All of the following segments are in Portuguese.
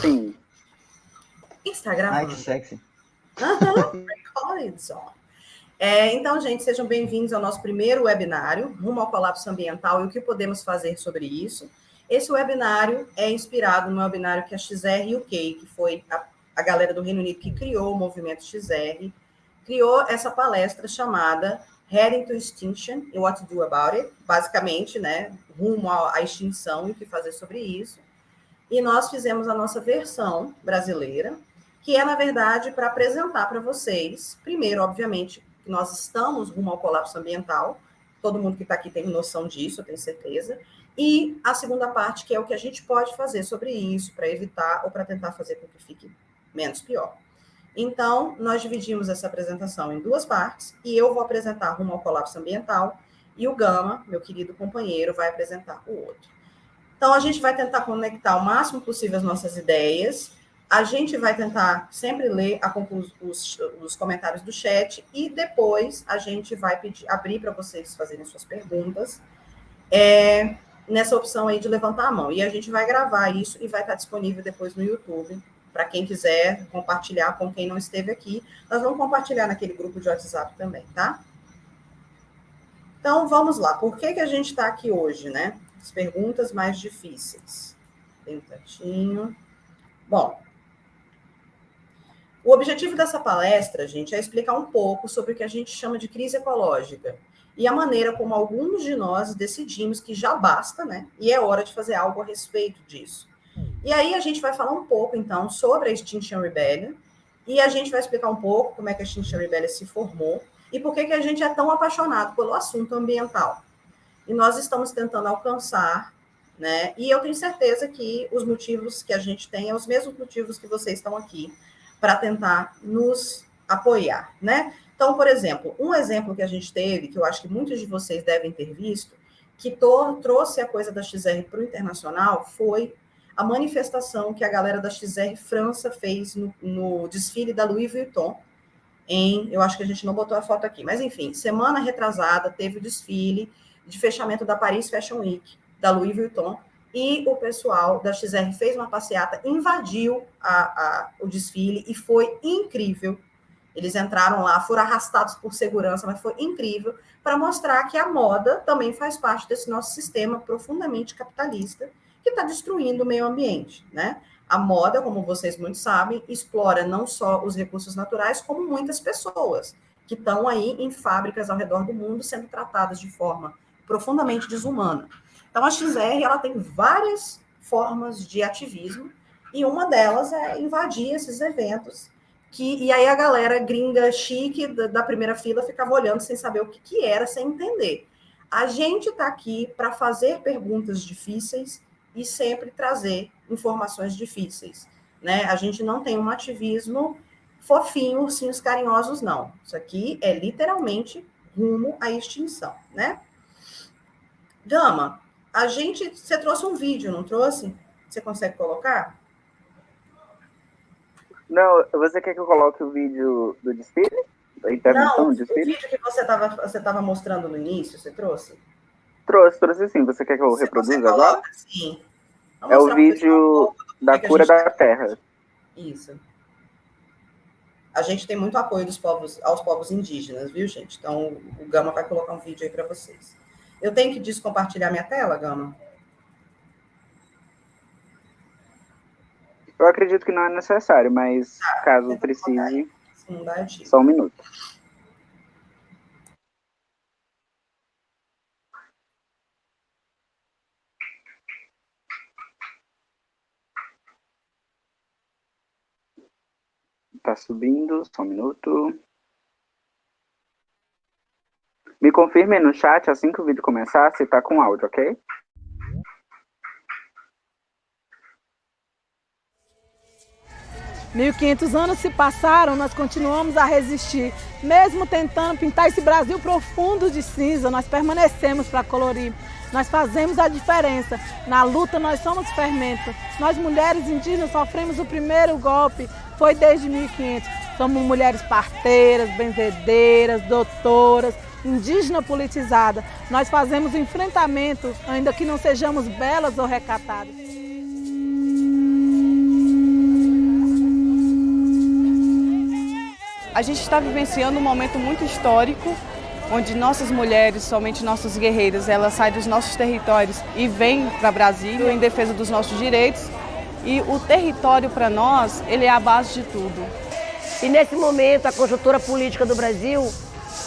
Sim. Está gravando. Ai, que sexy. Recordings on. Então, gente, sejam bem-vindos ao nosso primeiro webinário, Rumo ao Colapso Ambiental e o que podemos fazer sobre isso. Esse webinário é inspirado no webinário que a XR UK, que foi a galera do Reino Unido que criou o movimento XR, criou essa palestra chamada Heading to Extinction and What to Do About It, basicamente, né, rumo à extinção e o que fazer sobre isso. E nós fizemos a nossa versão brasileira, que é, na verdade, para apresentar para vocês, primeiro, obviamente, que nós estamos rumo ao colapso ambiental, todo mundo que está aqui tem noção disso, eu tenho certeza, e a segunda parte, que é o que a gente pode fazer sobre isso, para evitar ou para tentar fazer com que fique menos pior. Então, nós dividimos essa apresentação em duas partes, e eu vou apresentar rumo ao colapso ambiental, e o Gama, meu querido companheiro, vai apresentar o outro. Então, a gente vai tentar conectar o máximo possível as nossas ideias, a gente vai tentar sempre ler os comentários do chat, e depois a gente vai abrir para vocês fazerem suas perguntas, nessa opção aí de levantar a mão. E a gente vai gravar isso e vai estar disponível depois no YouTube, para quem quiser compartilhar com quem não esteve aqui. Nós vamos compartilhar naquele grupo de WhatsApp também, tá? Então, vamos lá. Por que a gente está aqui hoje, né? As perguntas mais difíceis. Tem um tantinho. Bom, o objetivo dessa palestra, gente, é explicar um pouco sobre o que a gente chama de crise ecológica e a maneira como alguns de nós decidimos que já basta, né? E é hora de fazer algo a respeito disso. E aí a gente vai falar um pouco, então, sobre a Extinction Rebellion, e a gente vai explicar um pouco como é que a Extinction Rebellion se formou e por que a gente é tão apaixonado pelo assunto ambiental. E nós estamos tentando alcançar, né? E eu tenho certeza que os motivos que a gente tem são os mesmos motivos que vocês estão aqui para tentar nos apoiar, né? Então, por exemplo, um exemplo que a gente teve, que eu acho que muitos de vocês devem ter visto, que trouxe a coisa da XR para o internacional, foi a manifestação que a galera da XR França fez no desfile da Louis Vuitton, eu acho que a gente não botou a foto aqui, mas enfim, semana retrasada teve o desfile de fechamento da Paris Fashion Week, da Louis Vuitton, e o pessoal da XR fez uma passeata, invadiu o desfile, e foi incrível. Eles entraram lá, foram arrastados por segurança, mas foi incrível, para mostrar que a moda também faz parte desse nosso sistema profundamente capitalista, que está destruindo o meio ambiente, né? A moda, como vocês muito sabem, explora não só os recursos naturais, como muitas pessoas que estão aí em fábricas ao redor do mundo sendo tratadas de forma profundamente desumana. Então, a XR, ela tem várias formas de ativismo, e uma delas é invadir esses eventos, e aí a galera gringa chique da primeira fila ficava olhando sem saber o que era, sem entender. A gente está aqui para fazer perguntas difíceis e sempre trazer informações difíceis, né? A gente não tem um ativismo fofinho, ursinhos carinhosos, não. Isso aqui é literalmente rumo à extinção, né? Gama, você trouxe um vídeo, não trouxe? Você consegue colocar? Não, você quer que eu coloque o vídeo do desfile? Da intervenção do desfile? O vídeo que você estava mostrando no início, você trouxe? Trouxe sim. Você quer que eu reproduza agora? Sim. É o vídeo da cura da terra. Isso. A gente tem muito apoio aos povos indígenas, viu, gente? Então, o Gama vai colocar um vídeo aí para vocês. Eu tenho que descompartilhar minha tela, Gama? Eu acredito que não é necessário, mas caso precise, só um minuto. Tá subindo, só um minuto. Me confirme no chat assim que o vídeo começar se tá com áudio, ok? $1.500 anos se passaram, nós continuamos a resistir. Mesmo tentando pintar esse Brasil profundo de cinza, nós permanecemos para colorir. Nós fazemos a diferença. Na luta nós somos fermento. Nós mulheres indígenas sofremos o primeiro golpe, foi desde 1500. Somos mulheres parteiras, benzedeiras, doutoras, indígena politizada. Nós fazemos o enfrentamento, ainda que não sejamos belas ou recatadas. A gente está vivenciando um momento muito histórico, onde nossas mulheres, somente nossas guerreiras, elas saem dos nossos territórios e vêm para Brasília em defesa dos nossos direitos. E o território, para nós, ele é a base de tudo. E nesse momento, a conjuntura política do Brasil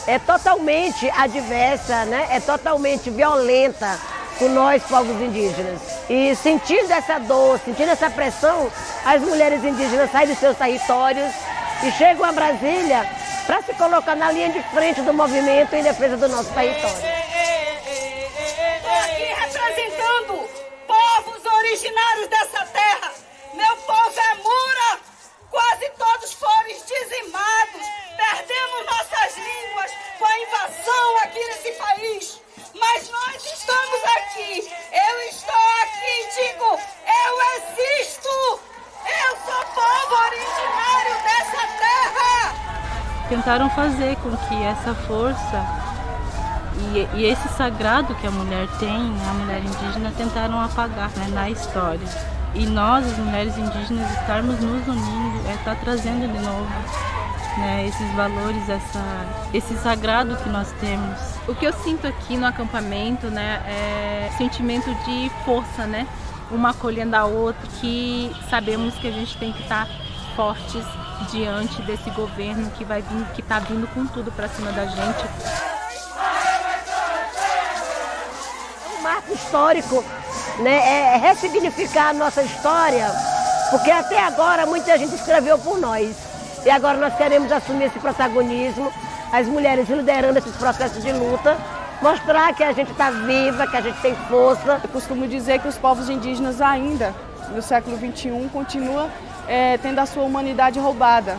é totalmente adversa, né? É totalmente violenta com nós, povos indígenas. E sentindo essa dor, sentindo essa pressão, as mulheres indígenas saem dos seus territórios e chegam a Brasília para se colocar na linha de frente do movimento em defesa do nosso território. Estou aqui representando povos originários dessa terra. Meu povo é Mura. Quase todos foram dizimados. Perdemos nossas línguas com a invasão aqui nesse país. Mas nós estamos aqui. Eu estou aqui, digo, eu existo. Eu sou povo originário dessa terra. Tentaram fazer com que essa força e esse sagrado que a mulher tem, a mulher indígena, tentaram apagar, né, na história. E nós, as mulheres indígenas, estarmos nos unindo, está trazendo de novo, né, esses valores, esse sagrado que nós temos. O que eu sinto aqui no acampamento, né, é sentimento de força, né? Uma acolhendo a outra, que sabemos que a gente tem que estar fortes diante desse governo que vai vir, que está vindo com tudo para cima da gente. Um marco histórico, né, é ressignificar a nossa história, porque até agora muita gente escreveu por nós. E agora nós queremos assumir esse protagonismo, as mulheres liderando esses processos de luta, mostrar que a gente está viva, que a gente tem força. Eu costumo dizer que os povos indígenas ainda, no século XXI, continuam tendo a sua humanidade roubada.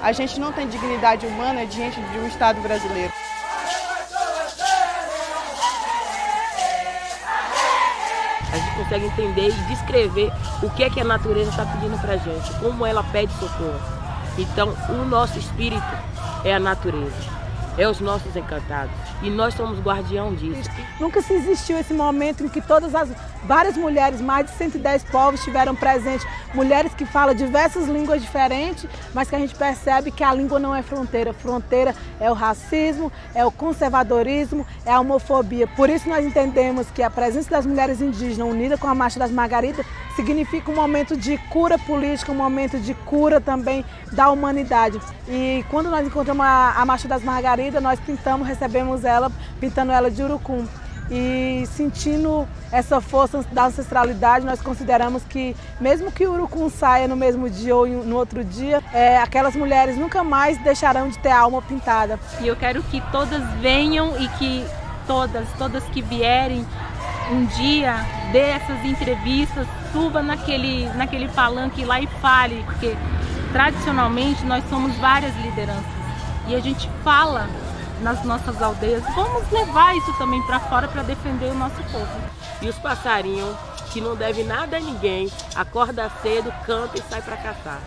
A gente não tem dignidade humana diante de um Estado brasileiro. A gente consegue entender e descrever o que é que a natureza está pedindo para a gente, como ela pede socorro. Então, o nosso espírito é a natureza, é os nossos encantados. E nós somos guardião disso. Nunca se existiu esse momento em que todas as várias mulheres, mais de 110 povos estiveram presentes. Mulheres que falam diversas línguas diferentes, mas que a gente percebe que a língua não é fronteira. Fronteira é o racismo, é o conservadorismo, é a homofobia. Por isso nós entendemos que a presença das mulheres indígenas unida com a Marcha das Margaridas significa um momento de cura política, um momento de cura também da humanidade. E quando nós encontramos a Marcha das Margaridas, nós recebemos ela, pintando ela de urucum. E sentindo essa força da ancestralidade, nós consideramos que, mesmo que o urucum saia no mesmo dia ou no outro dia, aquelas mulheres nunca mais deixarão de ter a alma pintada. E eu quero que todas venham e que todas que vierem um dia dê essas entrevistas, suba naquele palanque lá e fale, porque tradicionalmente nós somos várias lideranças e a gente fala nas nossas aldeias. Vamos levar isso também para fora para defender o nosso povo. E os passarinhos, que não devem nada a ninguém, acorda cedo, canta e sai para caçar.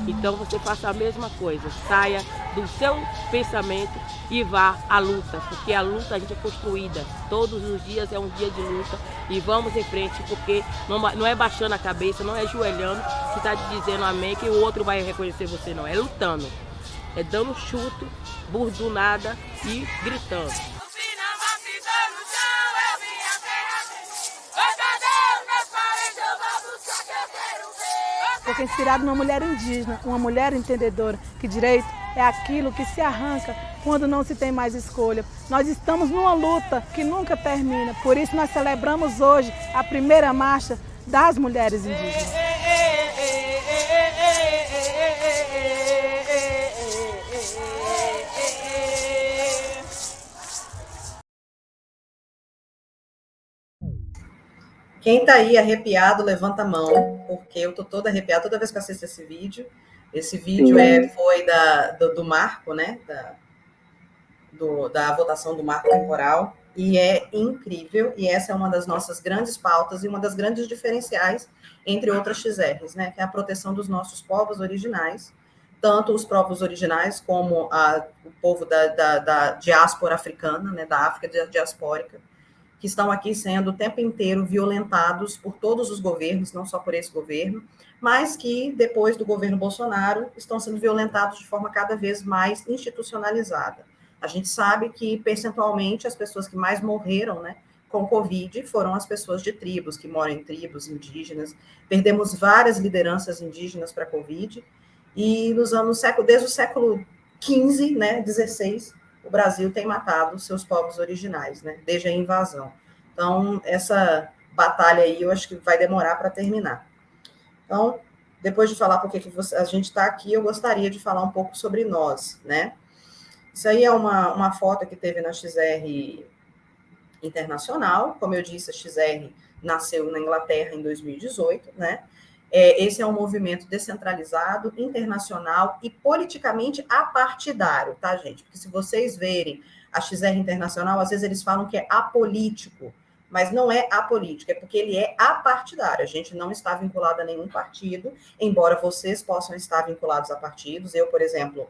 Então você faça a mesma coisa, saia do seu pensamento e vá à luta, porque a luta a gente é construída. Todos os dias é um dia de luta e vamos em frente, porque não é baixando a cabeça, não é ajoelhando, que está dizendo amém, que o outro vai reconhecer você, não. É lutando, é dando chuto, burdunada e gritando. Porque inspirado numa mulher indígena, uma mulher entendedora, que direito é aquilo que se arranca quando não se tem mais escolha. Nós estamos numa luta que nunca termina, por isso nós celebramos hoje a primeira marcha das mulheres indígenas. Quem tá aí arrepiado, levanta a mão, porque eu tô toda arrepiada toda vez que eu assisto esse vídeo. Esse vídeo foi do marco, né? Da votação do marco temporal. E é incrível, e essa é uma das nossas grandes pautas e uma das grandes diferenciais, entre outras XRs, né? Que é a proteção dos nossos povos originais, tanto os povos originais como o povo da diáspora africana, né? Da África diaspórica, que estão aqui sendo o tempo inteiro violentados por todos os governos, não só por esse governo, mas que, depois do governo Bolsonaro, estão sendo violentados de forma cada vez mais institucionalizada. A gente sabe que, percentualmente, as pessoas que mais morreram, né, com Covid foram as pessoas de tribos, que moram em tribos indígenas. Perdemos várias lideranças indígenas para Covid, e desde o século XV, né, 16, o Brasil tem matado seus povos originais, né, desde a invasão. Então, essa batalha aí, eu acho que vai demorar para terminar. Então, depois de falar por que a gente está aqui, eu gostaria de falar um pouco sobre nós, né? Isso aí é uma foto que teve na XR Internacional. Como eu disse, a XR nasceu na Inglaterra em 2018, né? Esse é um movimento descentralizado, internacional e politicamente apartidário, tá, gente? Porque se vocês verem a XR Internacional, às vezes eles falam que é apolítico, mas não é apolítico, é porque ele é apartidário. A gente não está vinculado a nenhum partido, embora vocês possam estar vinculados a partidos. Eu, por exemplo,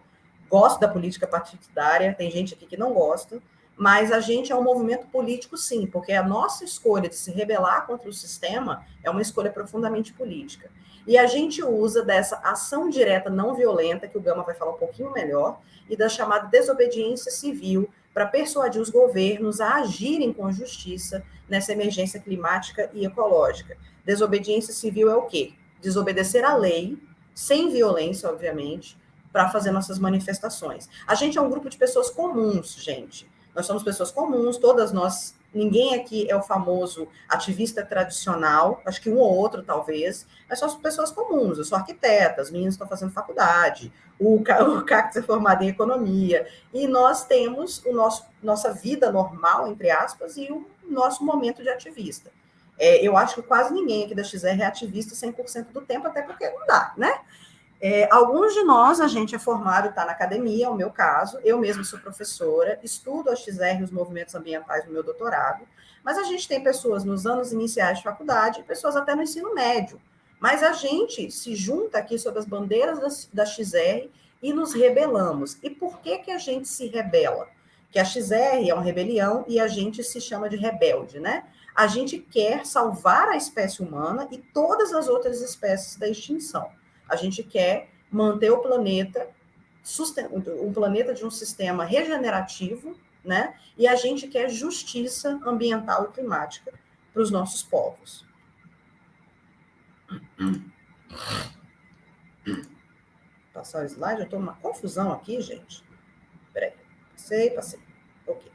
gosto da política partidária, tem gente aqui que não gosta, mas a gente é um movimento político, sim, porque a nossa escolha de se rebelar contra o sistema é uma escolha profundamente política. E a gente usa dessa ação direta não violenta, que o Gama vai falar um pouquinho melhor, e da chamada desobediência civil, para persuadir os governos a agirem com justiça nessa emergência climática e ecológica. Desobediência civil é o quê? Desobedecer à lei, sem violência, obviamente, para fazer nossas manifestações. A gente é um grupo de pessoas comuns, gente. Nós somos pessoas comuns, todas nós, ninguém aqui é o famoso ativista tradicional, acho que um ou outro talvez, mas somos pessoas comuns. Eu sou arquiteta, as meninas estão fazendo faculdade, o Cactus é formado em economia, e nós temos nossa vida normal, entre aspas, e o nosso momento de ativista. Eu acho que quase ninguém aqui da XR é ativista 100% do tempo, até porque não dá, né? Alguns de nós, a gente é formado, está na academia, é o meu caso, eu mesma sou professora, estudo a XR e os movimentos ambientais no meu doutorado, mas a gente tem pessoas nos anos iniciais de faculdade, pessoas até no ensino médio, mas a gente se junta aqui sob as bandeiras da XR e nos rebelamos. E por que a gente se rebela? Que a XR é uma rebelião e a gente se chama de rebelde, né? A gente quer salvar a espécie humana e todas as outras espécies da extinção. A gente quer manter o planeta, um planeta de um sistema regenerativo, né? E a gente quer justiça ambiental e climática para os nossos povos. Passar o slide, eu estou numa confusão aqui, gente. Peraí, passei. Ok.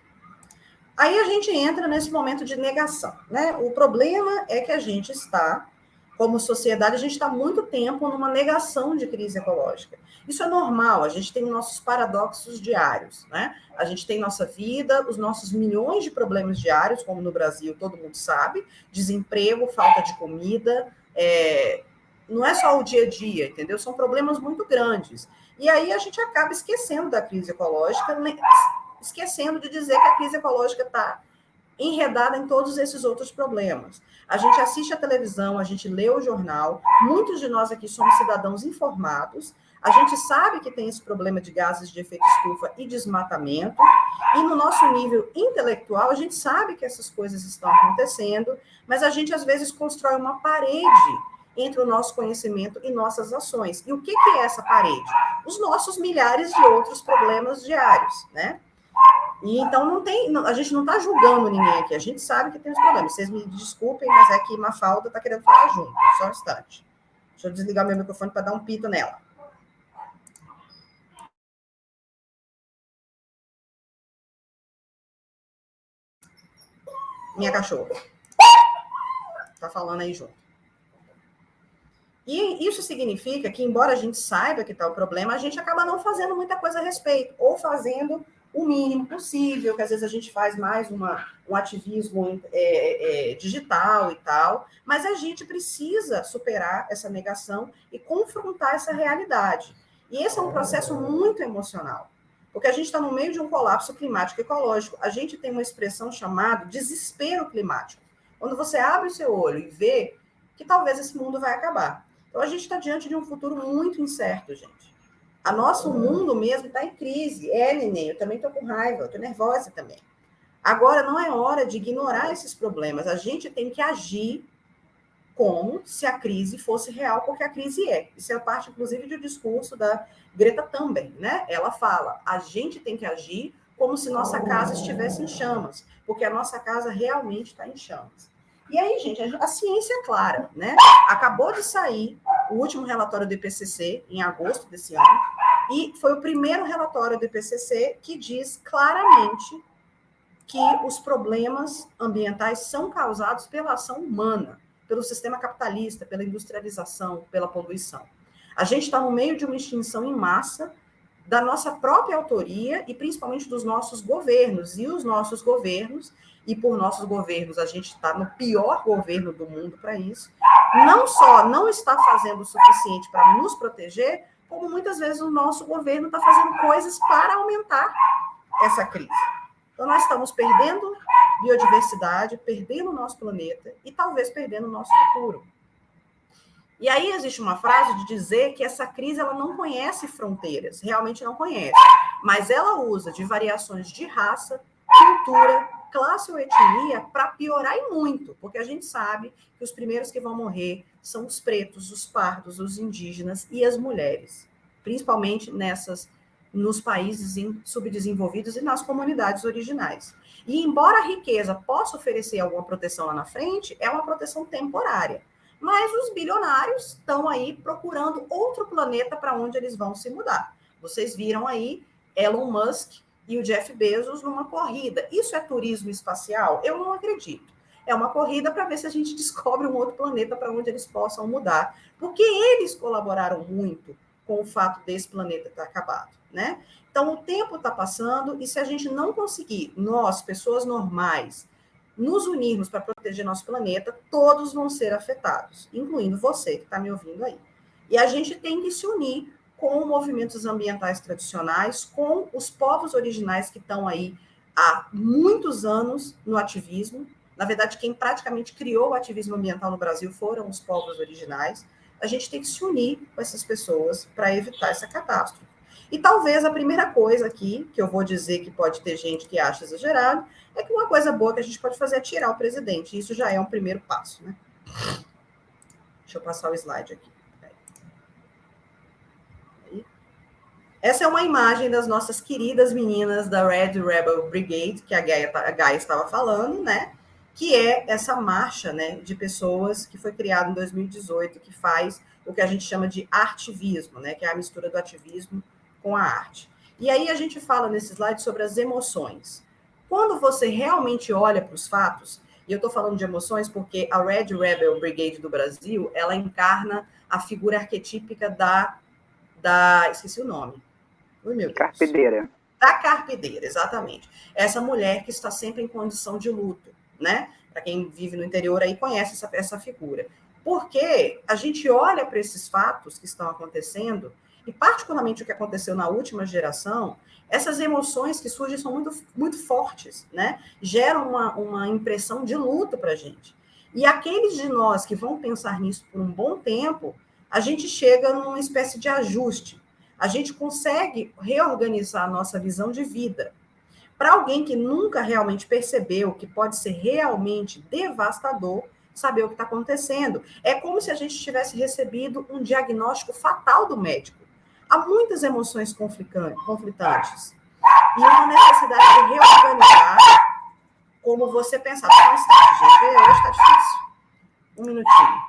Aí a gente entra nesse momento de negação, né? O problema é que a gente está, como sociedade, a gente está há muito tempo numa negação de crise ecológica. Isso é normal, a gente tem nossos paradoxos diários, né? A gente tem nossa vida, os nossos milhões de problemas diários, como no Brasil, todo mundo sabe, desemprego, falta de comida, não é só o dia a dia, entendeu? São problemas muito grandes. E aí a gente acaba esquecendo da crise ecológica, esquecendo de dizer que a crise ecológica está enredada em todos esses outros problemas. A gente assiste a televisão, a gente lê o jornal, muitos de nós aqui somos cidadãos informados, a gente sabe que tem esse problema de gases de efeito estufa e desmatamento, e no nosso nível intelectual, a gente sabe que essas coisas estão acontecendo, mas a gente, às vezes, constrói uma parede entre o nosso conhecimento e nossas ações. E o que é essa parede? Os nossos milhares de outros problemas diários, né? E então a gente não está julgando ninguém aqui, a gente sabe que tem os problemas. Vocês me desculpem, mas é que Mafalda está querendo falar junto, só um instante. Deixa eu desligar meu microfone para dar um pito nela. Minha cachorra. Tá falando aí junto. E isso significa que, embora a gente saiba que está o problema, a gente acaba não fazendo muita coisa a respeito, ou fazendo o mínimo possível, que às vezes a gente faz mais um ativismo digital e tal, mas a gente precisa superar essa negação e confrontar essa realidade. E esse é um processo muito emocional, porque a gente está no meio de um colapso climático e ecológico. A gente tem uma expressão chamada desespero climático. Quando você abre o seu olho e vê que talvez esse mundo vai acabar. Então, a gente está diante de um futuro muito incerto, gente. Nosso mundo mesmo está em crise. Neném, eu também estou com raiva, eu estou nervosa também. Agora, não é hora de ignorar esses problemas. A gente tem que agir como se a crise fosse real, porque a crise é. Isso é parte, inclusive, do discurso da Greta Thunberg, né? Ela fala, a gente tem que agir como se nossa casa estivesse em chamas, porque a nossa casa realmente está em chamas. E aí, gente, a ciência é clara, né? Acabou de sair o último relatório do IPCC, em agosto desse ano, e foi o primeiro relatório do IPCC que diz claramente que os problemas ambientais são causados pela ação humana, pelo sistema capitalista, pela industrialização, pela poluição. A gente está no meio de uma extinção em massa da nossa própria autoria e principalmente dos nossos governos. E os nossos governos, e por nossos governos a gente está no pior governo do mundo para isso, não só não está fazendo o suficiente para nos proteger, como muitas vezes o nosso governo está fazendo coisas para aumentar essa crise. Então, nós estamos perdendo biodiversidade, perdendo o nosso planeta e talvez perdendo o nosso futuro. E aí existe uma frase de dizer que essa crise ela não conhece fronteiras, realmente não conhece, mas ela usa de variações de raça, cultura, classe ou etnia para piorar e muito, porque a gente sabe que os primeiros que vão morrer são os pretos, os pardos, os indígenas e as mulheres, principalmente nos países subdesenvolvidos e nas comunidades originais. E embora a riqueza possa oferecer alguma proteção lá na frente, é uma proteção temporária. Mas os bilionários estão aí procurando outro planeta para onde eles vão se mudar. Vocês viram aí Elon Musk e o Jeff Bezos numa corrida. Isso é turismo espacial? Eu não acredito. É uma corrida para ver se a gente descobre um outro planeta para onde eles possam mudar, porque eles colaboraram muito com o fato desse planeta estar acabado, né? Então, o tempo está passando e se a gente não conseguir, nós, pessoas normais, nos unirmos para proteger nosso planeta, todos vão ser afetados, incluindo você que está me ouvindo aí. E a gente tem que se unir com movimentos ambientais tradicionais, com os povos originais que estão aí há muitos anos no ativismo. Na verdade, quem praticamente criou o ativismo ambiental no Brasil foram os povos originais. A gente tem que se unir com essas pessoas para evitar essa catástrofe. E talvez a primeira coisa aqui, que eu vou dizer que pode ter gente que acha exagerado, é que uma coisa boa que a gente pode fazer é tirar o presidente. Isso já é um primeiro passo, né? Deixa eu passar o slide aqui. Essa é uma imagem das nossas queridas meninas da Red Rebel Brigade, que a Gaia estava falando, né? Que é essa marcha, né, de pessoas que foi criada em 2018, que faz o que a gente chama de artivismo, né, que é a mistura do ativismo com a arte. E aí a gente fala nesse slide sobre as emoções. Quando você realmente olha para os fatos, e eu estou falando de emoções porque a Red Rebel Brigade do Brasil, ela encarna a figura arquetípica da esqueci o nome. Ui, meu Deus. Carpedeira. Da carpedeira, exatamente. Essa mulher que está sempre em condição de luto, né? Para quem vive no interior aí conhece essa figura. Porque a gente olha para esses fatos que estão acontecendo, e particularmente o que aconteceu na última geração, essas emoções que surgem são muito, muito fortes, né? Geram uma impressão de luto para a gente. E aqueles de nós que vão pensar nisso por um bom tempo, a gente chega numa espécie de ajuste. A gente consegue reorganizar a nossa visão de vida. Para alguém que nunca realmente percebeu que pode ser realmente devastador saber o que está acontecendo. É como se a gente tivesse recebido um diagnóstico fatal do médico. Há muitas emoções conflitantes. E uma necessidade de reorganizar como você pensar. Só um instante, gente. Hoje está difícil. Um minutinho.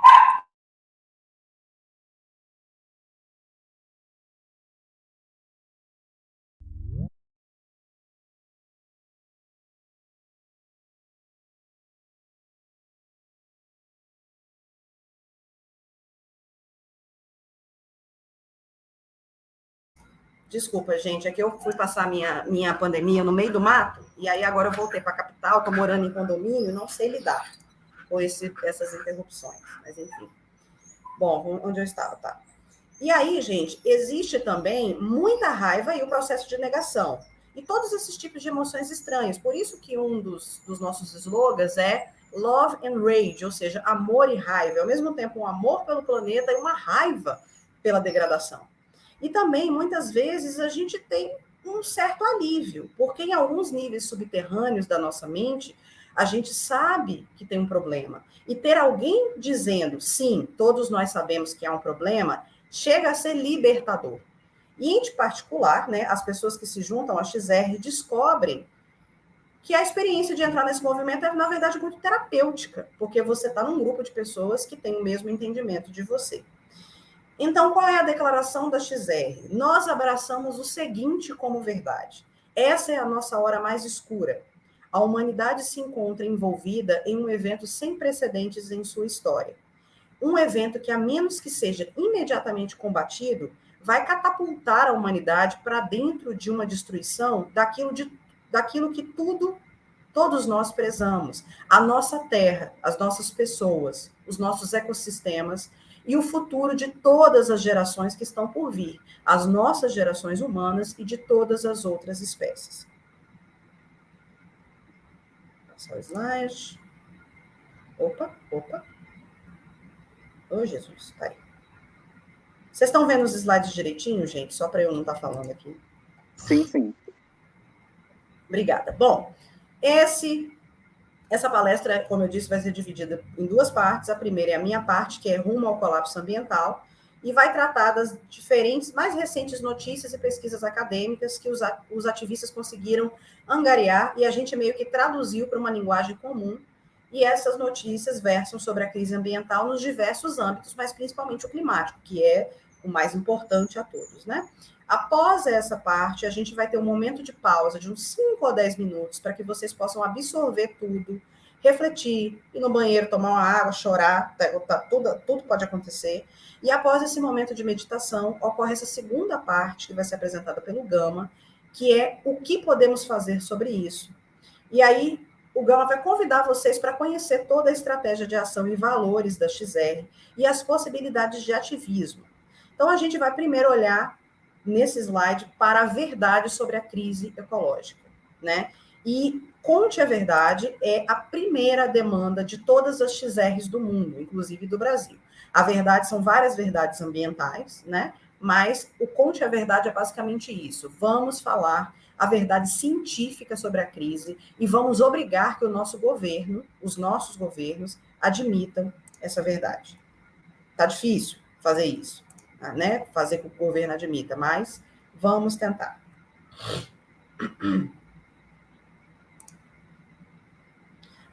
Desculpa, gente, é que eu fui passar minha pandemia no meio do mato, e aí agora eu voltei para a capital, estou morando em condomínio, não sei lidar com essas interrupções, mas enfim. Bom, onde eu estava, tá? E aí, gente, existe também muita raiva e o processo de negação. E todos esses tipos de emoções estranhas. Por isso que um dos nossos slogans é Love and Rage, ou seja, amor e raiva. Ao mesmo tempo, um amor pelo planeta e uma raiva pela degradação. E também, muitas vezes, a gente tem um certo alívio, porque em alguns níveis subterrâneos da nossa mente, a gente sabe que tem um problema. E ter alguém dizendo, sim, todos nós sabemos que há um problema, chega a ser libertador. E, em particular, né, as pessoas que se juntam à XR descobrem que a experiência de entrar nesse movimento é, na verdade, muito terapêutica, porque você está num grupo de pessoas que têm o mesmo entendimento de você. Então, qual é a declaração da XR? Nós abraçamos o seguinte como verdade. Essa é a nossa hora mais escura. A humanidade se encontra envolvida em um evento sem precedentes em sua história. Um evento que, a menos que seja imediatamente combatido, vai catapultar a humanidade para dentro de uma destruição daquilo que todos nós prezamos. A nossa terra, as nossas pessoas, os nossos ecossistemas e o futuro de todas as gerações que estão por vir, as nossas gerações humanas e de todas as outras espécies. Passar o slide. Opa. Ô, Jesus, tá aí. Vocês estão vendo os slides direitinho, gente? Só para eu não estar falando aqui. Sim. Obrigada. Bom, essa palestra, como eu disse, vai ser dividida em duas partes. A primeira é a minha parte, que é rumo ao colapso ambiental, e vai tratar das diferentes, mais recentes notícias e pesquisas acadêmicas que os ativistas conseguiram angariar e a gente meio que traduziu para uma linguagem comum. E essas notícias versam sobre a crise ambiental nos diversos âmbitos, mas principalmente o climático, que é o mais importante a todos, né? Após essa parte, a gente vai ter um momento de pausa de uns 5 a 10 minutos para que vocês possam absorver tudo, refletir, ir no banheiro, tomar uma água, chorar, tudo pode acontecer. E após esse momento de meditação, ocorre essa segunda parte, que vai ser apresentada pelo Gama, que é o que podemos fazer sobre isso. E aí, o Gama vai convidar vocês para conhecer toda a estratégia de ação e valores da XR e as possibilidades de ativismo. Então, a gente vai primeiro olhar nesse slide para a verdade sobre a crise ecológica, né? E Conte a Verdade é a primeira demanda de todas as XRs do mundo, inclusive do Brasil. A verdade são várias verdades ambientais, né? Mas o Conte a Verdade é basicamente isso. Vamos falar a verdade científica sobre a crise e vamos obrigar que o nosso governo, os nossos governos, admitam essa verdade. Tá difícil fazer isso, né? Fazer com que o governo admita, mas vamos tentar.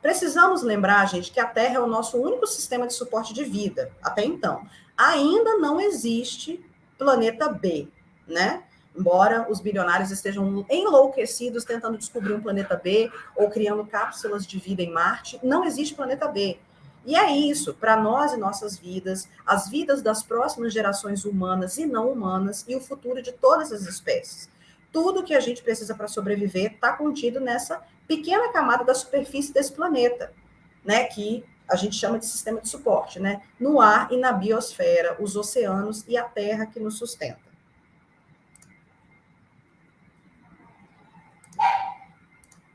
Precisamos lembrar, gente, que a Terra é o nosso único sistema de suporte de vida, até então. Ainda não existe planeta B, né? Embora os bilionários estejam enlouquecidos tentando descobrir um planeta B ou criando cápsulas de vida em Marte, não existe planeta B. E é isso, para nós e nossas vidas, as vidas das próximas gerações humanas e não humanas e o futuro de todas as espécies. Tudo que a gente precisa para sobreviver está contido nessa pequena camada da superfície desse planeta, né, que a gente chama de sistema de suporte, né, no ar e na biosfera, os oceanos e a terra que nos sustenta.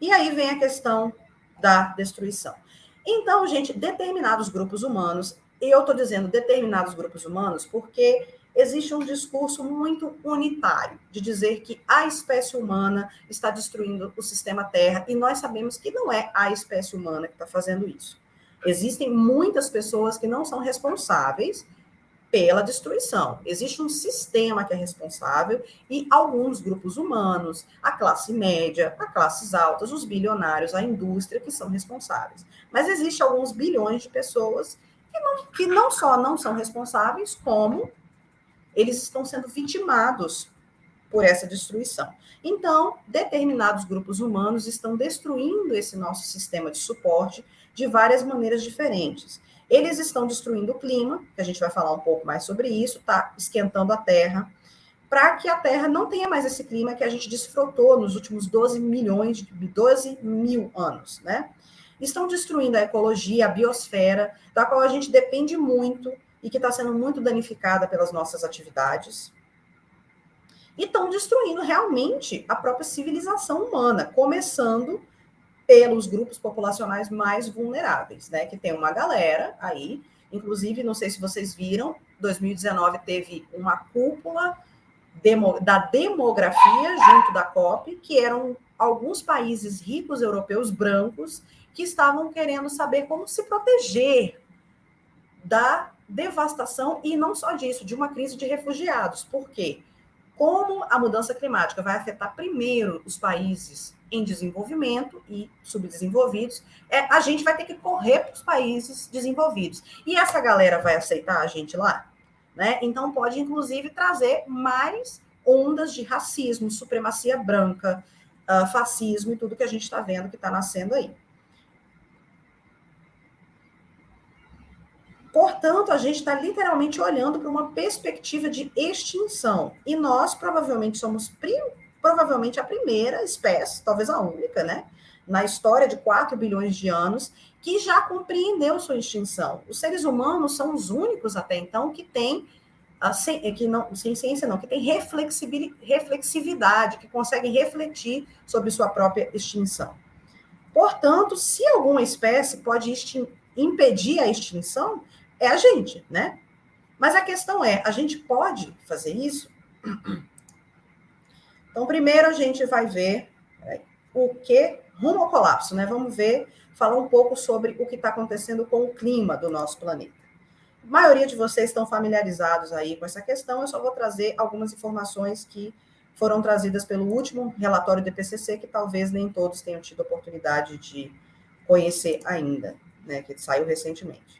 E aí vem a questão da destruição. Então, gente, determinados grupos humanos, e eu estou dizendo determinados grupos humanos porque existe um discurso muito unitário de dizer que a espécie humana está destruindo o sistema Terra, e nós sabemos que não é a espécie humana que está fazendo isso. Existem muitas pessoas que não são responsáveis pela destruição. Existe um sistema que é responsável e alguns grupos humanos, a classe média, as classes altas, os bilionários, a indústria que são responsáveis. Mas existe alguns bilhões de pessoas que não só não são responsáveis, como eles estão sendo vitimados por essa destruição. Então, determinados grupos humanos estão destruindo esse nosso sistema de suporte de várias maneiras diferentes. Eles estão destruindo o clima, que a gente vai falar um pouco mais sobre isso, está esquentando a Terra, para que a Terra não tenha mais esse clima que a gente desfrutou nos últimos 12 mil anos, né? Estão destruindo a ecologia, a biosfera, da qual a gente depende muito e que está sendo muito danificada pelas nossas atividades. E estão destruindo realmente a própria civilização humana, começando pelos grupos populacionais mais vulneráveis, né? Que tem uma galera aí, inclusive, não sei se vocês viram, 2019 teve uma cúpula da demografia junto da COP, que eram alguns países ricos europeus brancos que estavam querendo saber como se proteger da devastação, e não só disso, de uma crise de refugiados. Por quê? Como a mudança climática vai afetar primeiro os países em desenvolvimento e subdesenvolvidos, a gente vai ter que correr para os países desenvolvidos. E essa galera vai aceitar a gente lá? Né? Então, pode, inclusive, trazer mais ondas de racismo, supremacia branca, fascismo e tudo que a gente está vendo que está nascendo aí. Portanto, a gente está literalmente olhando para uma perspectiva de extinção. E nós, provavelmente, somos a primeira espécie, talvez a única, né, na história de 4 bilhões de anos, que já compreendeu sua extinção. Os seres humanos são os únicos, até então, que têm, sem ciência não, que têm reflexividade, que conseguem refletir sobre sua própria extinção. Portanto, se alguma espécie pode impedir a extinção, é a gente, né? Mas a questão é, a gente pode fazer isso? Então, primeiro a gente vai ver o que rumo ao colapso, né? Vamos falar um pouco sobre o que está acontecendo com o clima do nosso planeta. A maioria de vocês estão familiarizados aí com essa questão, eu só vou trazer algumas informações que foram trazidas pelo último relatório do IPCC, que talvez nem todos tenham tido a oportunidade de conhecer ainda, né? Que saiu recentemente.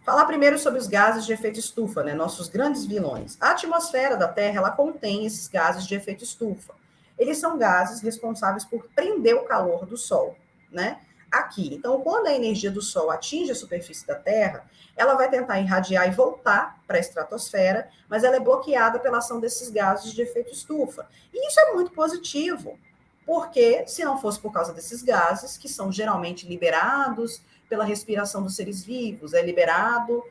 Falar primeiro sobre os gases de efeito estufa, né, nossos grandes vilões. A atmosfera da Terra, ela contém esses gases de efeito estufa. Eles são gases responsáveis por prender o calor do Sol, né, aqui. Então, quando a energia do Sol atinge a superfície da Terra, ela vai tentar irradiar e voltar para a estratosfera, mas ela é bloqueada pela ação desses gases de efeito estufa. E isso é muito positivo, porque se não fosse por causa desses gases, que são geralmente liberados pela respiração dos seres vivos, é liberado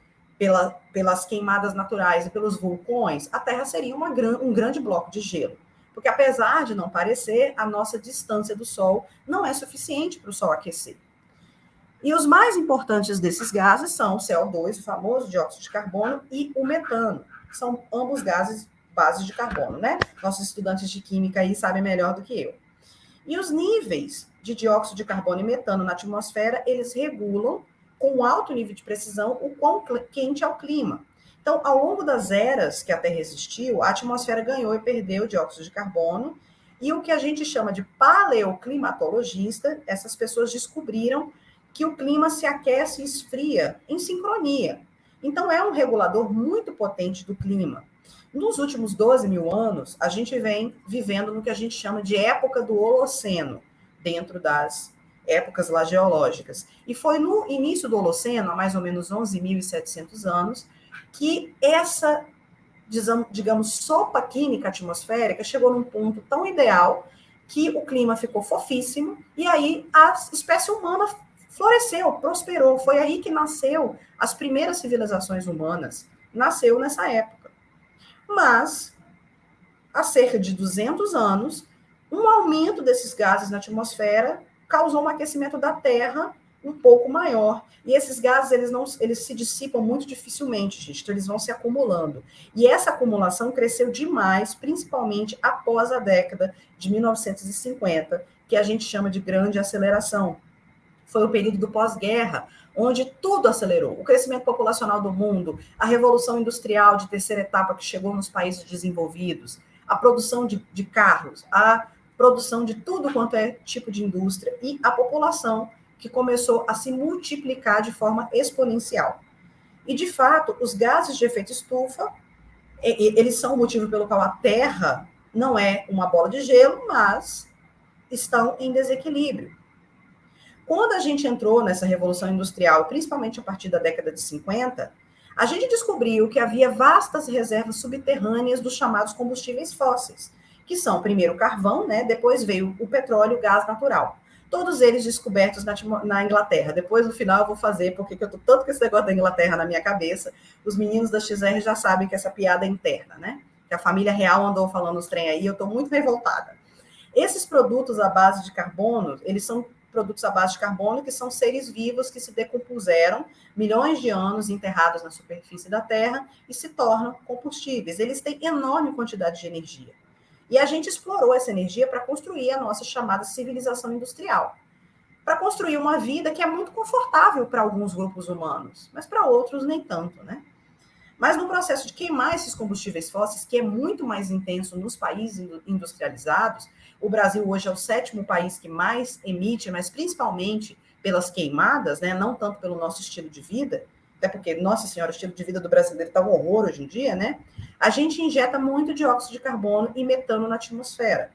pelas queimadas naturais e pelos vulcões, a Terra seria um grande bloco de gelo. Porque, apesar de não parecer, a nossa distância do Sol não é suficiente para o Sol aquecer. E os mais importantes desses gases são o CO2, o famoso dióxido de carbono, e o metano. São ambos gases bases de carbono, né? Nossos estudantes de química aí sabem melhor do que eu. E os níveis de dióxido de carbono e metano na atmosfera, eles regulam, com alto nível de precisão, o quão quente é o clima. Então, ao longo das eras que a Terra existiu, a atmosfera ganhou e perdeu o dióxido de carbono, e o que a gente chama de paleoclimatologista, essas pessoas descobriram que o clima se aquece e esfria em sincronia. Então, é um regulador muito potente do clima. Nos últimos 12 mil anos, a gente vem vivendo no que a gente chama de época do Holoceno, dentro das épocas lá geológicas. E foi no início do Holoceno, há mais ou menos 11.700 anos, que essa, digamos, sopa química atmosférica chegou num ponto tão ideal que o clima ficou fofíssimo e aí a espécie humana floresceu, prosperou. Foi aí que nasceu as primeiras civilizações humanas. Nasceu nessa época. Mas, há cerca de 200 anos, um aumento desses gases na atmosfera causou um aquecimento da Terra um pouco maior. E esses gases, eles se dissipam muito dificilmente, gente. Então, eles vão se acumulando. E essa acumulação cresceu demais, principalmente após a década de 1950, que a gente chama de grande aceleração. Foi o período do pós-guerra, onde tudo acelerou. O crescimento populacional do mundo, a revolução industrial de terceira etapa que chegou nos países desenvolvidos, a produção de carros, a produção de tudo quanto é tipo de indústria e a população que começou a se multiplicar de forma exponencial. E, de fato, os gases de efeito estufa, eles são o motivo pelo qual a Terra não é uma bola de gelo, mas estão em desequilíbrio. Quando a gente entrou nessa revolução industrial, principalmente a partir da década de 50, a gente descobriu que havia vastas reservas subterrâneas dos chamados combustíveis fósseis, que são, primeiro, o carvão, né? Depois veio o petróleo e o gás natural. Todos eles descobertos na Inglaterra. Depois, no final, eu vou fazer, porque eu tô tanto com esse negócio da Inglaterra na minha cabeça, os meninos da XR já sabem que essa piada é interna, né? Que a família real andou falando os trem aí, eu tô muito revoltada. Esses produtos à base de carbono, eles são produtos à base de carbono, que são seres vivos que se decompuseram milhões de anos enterrados na superfície da Terra e se tornam combustíveis. Eles têm enorme quantidade de energia. E a gente explorou essa energia para construir a nossa chamada civilização industrial, para construir uma vida que é muito confortável para alguns grupos humanos, mas para outros nem tanto, né? Mas no processo de queimar esses combustíveis fósseis, que é muito mais intenso nos países industrializados, o Brasil hoje é o 7º país que mais emite, mas principalmente pelas queimadas, né? Não tanto pelo nosso estilo de vida, até porque, nossa senhora, o estilo de vida do brasileiro está um horror hoje em dia, né? A gente injeta muito dióxido de carbono e metano na atmosfera.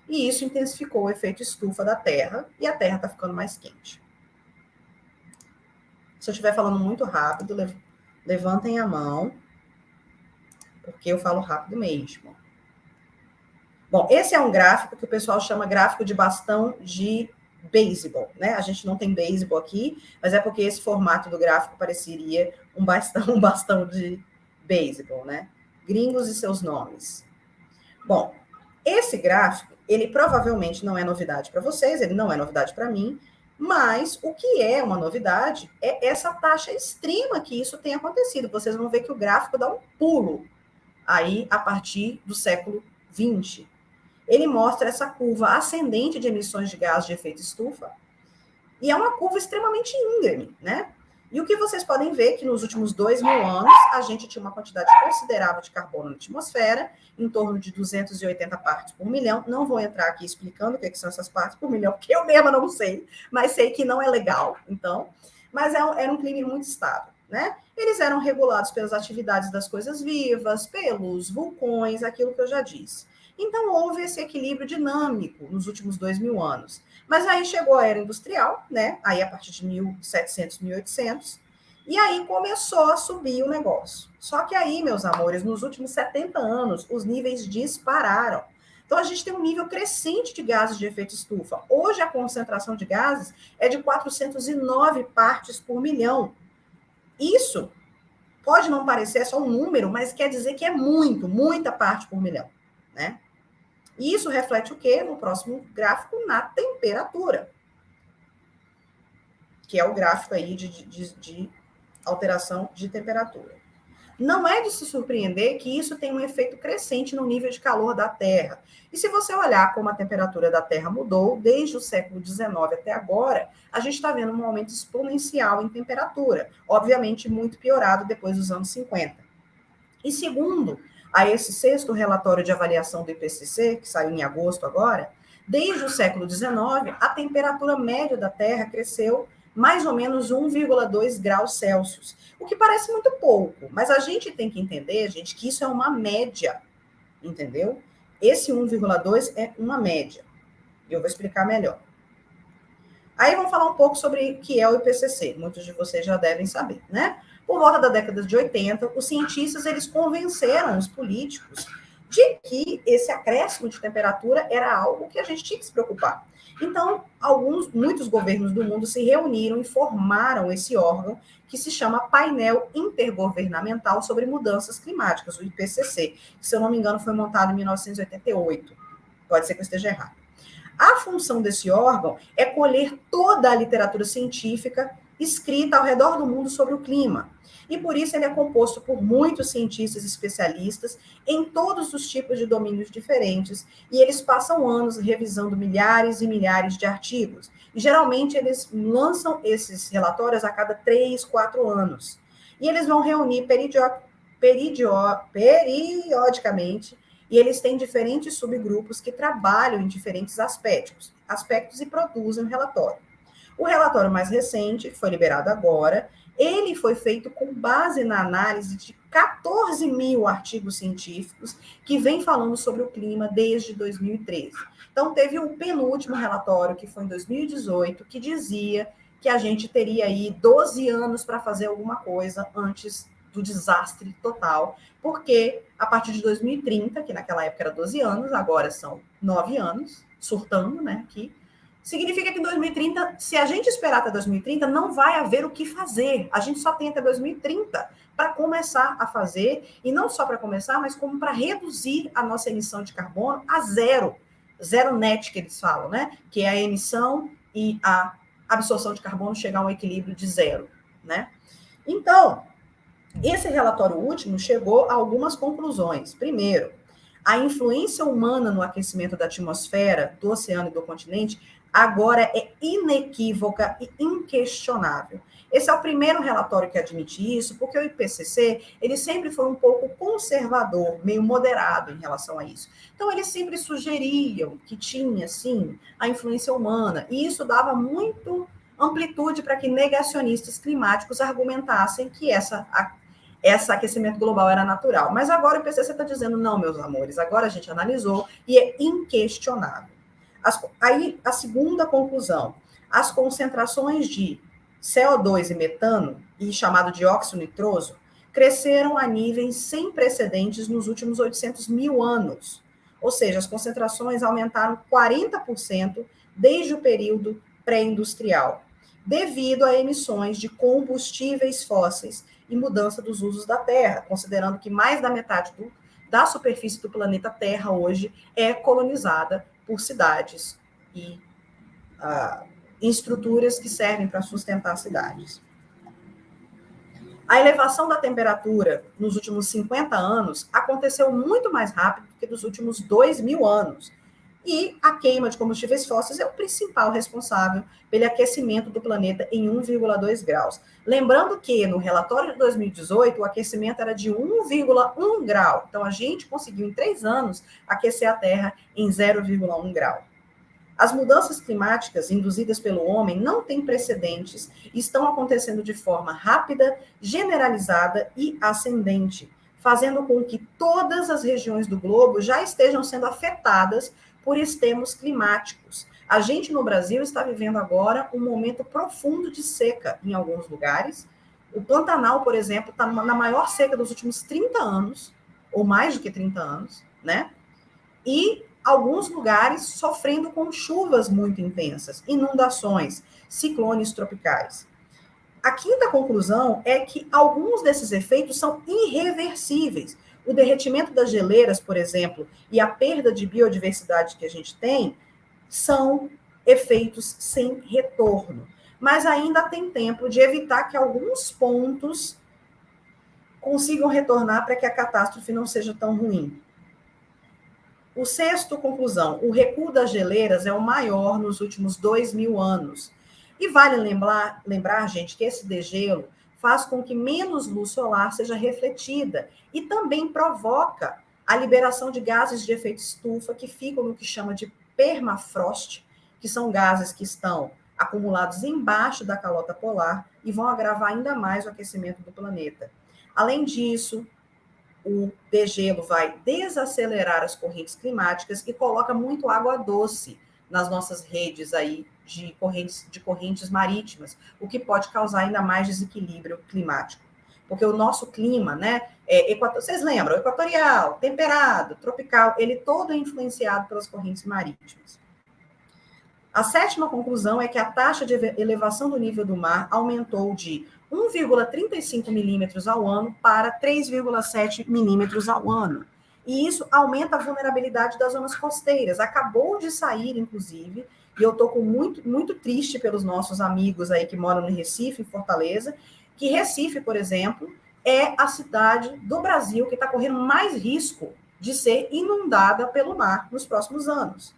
E isso intensificou o efeito estufa da Terra, e a Terra está ficando mais quente. Se eu estiver falando muito rápido, levantem a mão, porque eu falo rápido mesmo. Bom, esse é um gráfico que o pessoal chama gráfico de bastão de beisebol, né? A gente não tem beisebol aqui, mas é porque esse formato do gráfico pareceria um bastão de beisebol, né? Gringos e seus nomes. Bom, esse gráfico, ele provavelmente não é novidade para vocês, ele não é novidade para mim, mas o que é uma novidade é essa taxa extrema que isso tem acontecido. Vocês vão ver que o gráfico dá um pulo aí a partir do século XX. Ele mostra essa curva ascendente de emissões de gás de efeito estufa, e é uma curva extremamente íngreme, né? E o que vocês podem ver é que nos últimos 2.000 anos, a gente tinha uma quantidade considerável de carbono na atmosfera, em torno de 280 partes por milhão. Não vou entrar aqui explicando o que são essas partes por milhão, porque eu mesma não sei, mas sei que não é legal, então. Mas era um clima muito estável, né? Eles eram regulados pelas atividades das coisas vivas, pelos vulcões, aquilo que eu já disse. Então, houve esse equilíbrio dinâmico nos últimos 2.000 anos. Mas aí chegou a era industrial, né? Aí a partir de 1700, 1800, e aí começou a subir o negócio. Só que aí, meus amores, nos últimos 70 anos, os níveis dispararam. Então, a gente tem um nível crescente de gases de efeito estufa. Hoje, a concentração de gases é de 409 partes por milhão. Isso pode não parecer só um número, mas quer dizer que é muita parte por milhão, né? E isso reflete o quê? No próximo gráfico, na temperatura. Que é o gráfico aí de alteração de temperatura. Não é de se surpreender que isso tem um efeito crescente no nível de calor da Terra. E se você olhar como a temperatura da Terra mudou desde o século XIX até agora, a gente está vendo um aumento exponencial em temperatura. Obviamente, muito piorado depois dos anos 50. E segundo a esse 6º relatório de avaliação do IPCC, que saiu em agosto agora, desde o século XIX, a temperatura média da Terra cresceu mais ou menos 1,2 graus Celsius, o que parece muito pouco, mas a gente tem que entender, gente, que isso é uma média, entendeu? Esse 1,2 é uma média, e eu vou explicar melhor. Aí vamos falar um pouco sobre o que é o IPCC, muitos de vocês já devem saber, né? Por volta da década de 80, os cientistas eles convenceram os políticos de que esse acréscimo de temperatura era algo que a gente tinha que se preocupar. Então, muitos governos do mundo se reuniram e formaram esse órgão que se chama Painel Intergovernamental sobre Mudanças Climáticas, o IPCC, que, se eu não me engano, foi montado em 1988. Pode ser que eu esteja errado. A função desse órgão é colher toda a literatura científica escrita ao redor do mundo sobre o clima. E por isso ele é composto por muitos cientistas especialistas em todos os tipos de domínios diferentes, e eles passam anos revisando milhares e milhares de artigos. E geralmente eles lançam esses relatórios a cada 3, 4 anos. E eles vão reunir periodicamente, e eles têm diferentes subgrupos que trabalham em diferentes aspectos e produzem um relatório. O relatório mais recente, que foi liberado agora, ele foi feito com base na análise de 14.000 artigos científicos que vem falando sobre o clima desde 2013. Então, teve o penúltimo relatório, que foi em 2018, que dizia que a gente teria aí 12 anos para fazer alguma coisa antes do desastre total, porque a partir de 2030, que naquela época era 12 anos, agora são 9 anos, surtando, né, aqui, significa que em 2030, se a gente esperar até 2030, não vai haver o que fazer. A gente só tem até 2030 para começar a fazer, e não só para começar, mas como para reduzir a nossa emissão de carbono a zero. Zero net, que eles falam, né? Que é a emissão e a absorção de carbono chegar a um equilíbrio de 0, né? Então, esse relatório último chegou a algumas conclusões. Primeiro, a influência humana no aquecimento da atmosfera, do oceano e do continente agora é inequívoca e inquestionável. Esse é o primeiro relatório que admite isso, porque o IPCC, ele sempre foi um pouco conservador, meio moderado em relação a isso. Então, eles sempre sugeriam que tinha, sim, a influência humana, e isso dava muito amplitude para que negacionistas climáticos argumentassem que esse aquecimento global era natural. Mas agora o IPCC está dizendo, não, meus amores, agora a gente analisou e é inquestionável. Aí, a segunda conclusão, as concentrações de CO2 e metano, e chamado de óxido nitroso, cresceram a níveis sem precedentes nos últimos 800 mil anos. Ou seja, as concentrações aumentaram 40% desde o período pré-industrial, devido a emissões de combustíveis fósseis e mudança dos usos da Terra, considerando que mais da metade da superfície do planeta Terra hoje é colonizada por cidades e estruturas que servem para sustentar cidades. A elevação da temperatura nos últimos 50 anos aconteceu muito mais rápido do que nos últimos 2.000 anos. E a queima de combustíveis fósseis é o principal responsável pelo aquecimento do planeta em 1,2 graus. Lembrando que no relatório de 2018, o aquecimento era de 1,1 grau. Então, a gente conseguiu, em 3 anos, aquecer a Terra em 0,1 grau. As mudanças climáticas induzidas pelo homem não têm precedentes e estão acontecendo de forma rápida, generalizada e ascendente, fazendo com que todas as regiões do globo já estejam sendo afetadas por extremos climáticos. A gente no Brasil está vivendo agora um momento profundo de seca em alguns lugares. O Pantanal, por exemplo, está na maior seca dos últimos 30 anos, ou mais do que 30 anos, né? E alguns lugares sofrendo com chuvas muito intensas, inundações, ciclones tropicais. A quinta conclusão é que alguns desses efeitos são irreversíveis. O derretimento das geleiras, por exemplo, e a perda de biodiversidade que a gente tem, são efeitos sem retorno. Mas ainda tem tempo de evitar que alguns pontos consigam retornar para que a catástrofe não seja tão ruim. O sexto conclusão, o recuo das geleiras é o maior nos últimos 2.000 anos. E vale lembrar, gente, que esse degelo faz com que menos luz solar seja refletida e também provoca a liberação de gases de efeito estufa que ficam no que chama de permafrost, que são gases que estão acumulados embaixo da calota polar e vão agravar ainda mais o aquecimento do planeta. Além disso, o degelo vai desacelerar as correntes climáticas e coloca muito água doce nas nossas redes aí de correntes marítimas, o que pode causar ainda mais desequilíbrio climático. Porque o nosso clima, né, vocês lembram, equatorial, temperado, tropical, ele todo é influenciado pelas correntes marítimas. A sétima conclusão é que a taxa de elevação do nível do mar aumentou de 1,35 milímetros ao ano para 3,7 milímetros ao ano. E isso aumenta a vulnerabilidade das zonas costeiras. Acabou de sair, inclusive, e eu estou muito, muito triste pelos nossos amigos aí que moram no Recife, em Fortaleza, que Recife, por exemplo, é a cidade do Brasil que está correndo mais risco de ser inundada pelo mar nos próximos anos,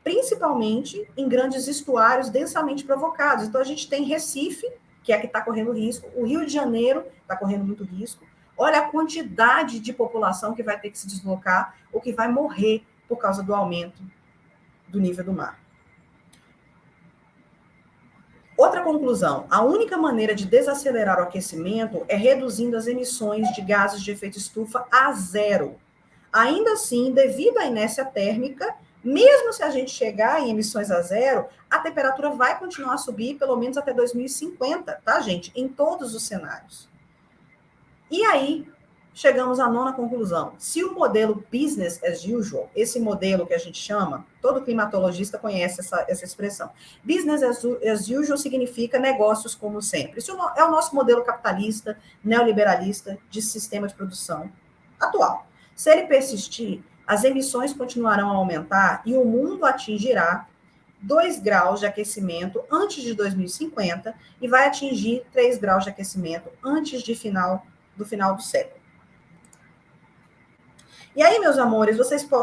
principalmente em grandes estuários densamente provocados. Então, a gente tem Recife, que é a que está correndo risco, o Rio de Janeiro está correndo muito risco. Olha a quantidade de população que vai ter que se deslocar ou que vai morrer por causa do aumento do nível do mar. Outra conclusão, a única maneira de desacelerar o aquecimento é reduzindo as emissões de gases de efeito estufa a 0. Ainda assim, devido à inércia térmica, mesmo se a gente chegar em emissões a 0, a temperatura vai continuar a subir pelo menos até 2050, tá, gente? Em todos os cenários. E aí, chegamos à nona conclusão. Se o modelo business as usual, esse modelo que a gente chama, todo climatologista conhece essa expressão. Business as usual significa negócios como sempre. Isso é o nosso modelo capitalista, neoliberalista de sistema de produção atual. Se ele persistir, as emissões continuarão a aumentar e o mundo atingirá 2 graus de aquecimento antes de 2050 e vai atingir 3 graus de aquecimento antes do final do século. E aí, meus amores,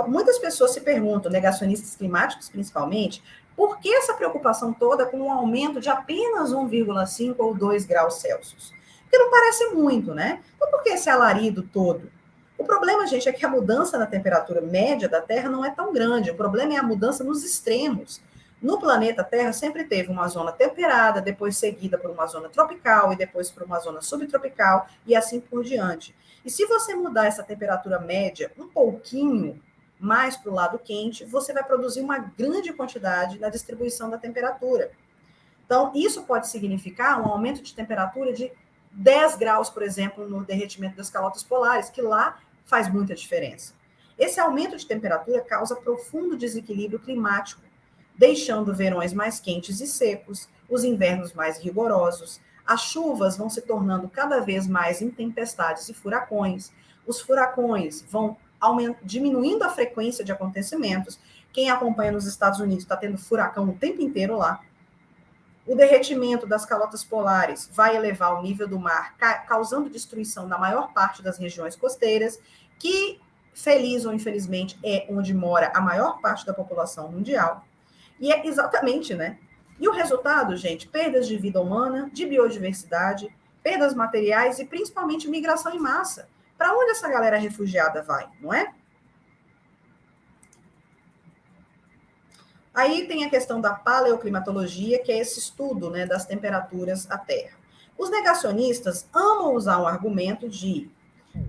muitas pessoas se perguntam, negacionistas climáticos principalmente, por que essa preocupação toda com um aumento de apenas 1,5 ou 2 graus Celsius? Porque não parece muito, né? Então, por que esse alarido todo? O problema, gente, é que a mudança na temperatura média da Terra não é tão grande. O problema é a mudança nos extremos. No planeta Terra sempre teve uma zona temperada, depois seguida por uma zona tropical e depois por uma zona subtropical e assim por diante. E se você mudar essa temperatura média um pouquinho mais para o lado quente, você vai produzir uma grande quantidade na distribuição da temperatura. Então, isso pode significar um aumento de temperatura de 10 graus, por exemplo, no derretimento das calotas polares, que lá faz muita diferença. Esse aumento de temperatura causa profundo desequilíbrio climático, deixando verões mais quentes e secos, os invernos mais rigorosos, as chuvas vão se tornando cada vez mais em tempestades e furacões, os furacões vão diminuindo a frequência de acontecimentos. Quem acompanha nos Estados Unidos está tendo furacão o tempo inteiro lá. O derretimento das calotas polares vai elevar o nível do mar, causando destruição na maior parte das regiões costeiras, que, feliz ou infelizmente, é onde mora a maior parte da população mundial. E é exatamente, né? E o resultado, gente, perdas de vida humana, de biodiversidade, perdas materiais e principalmente migração em massa. Para onde essa galera refugiada vai, não é? Aí tem a questão da paleoclimatologia, que é esse estudo, né, das temperaturas da Terra. Os negacionistas amam usar um argumento de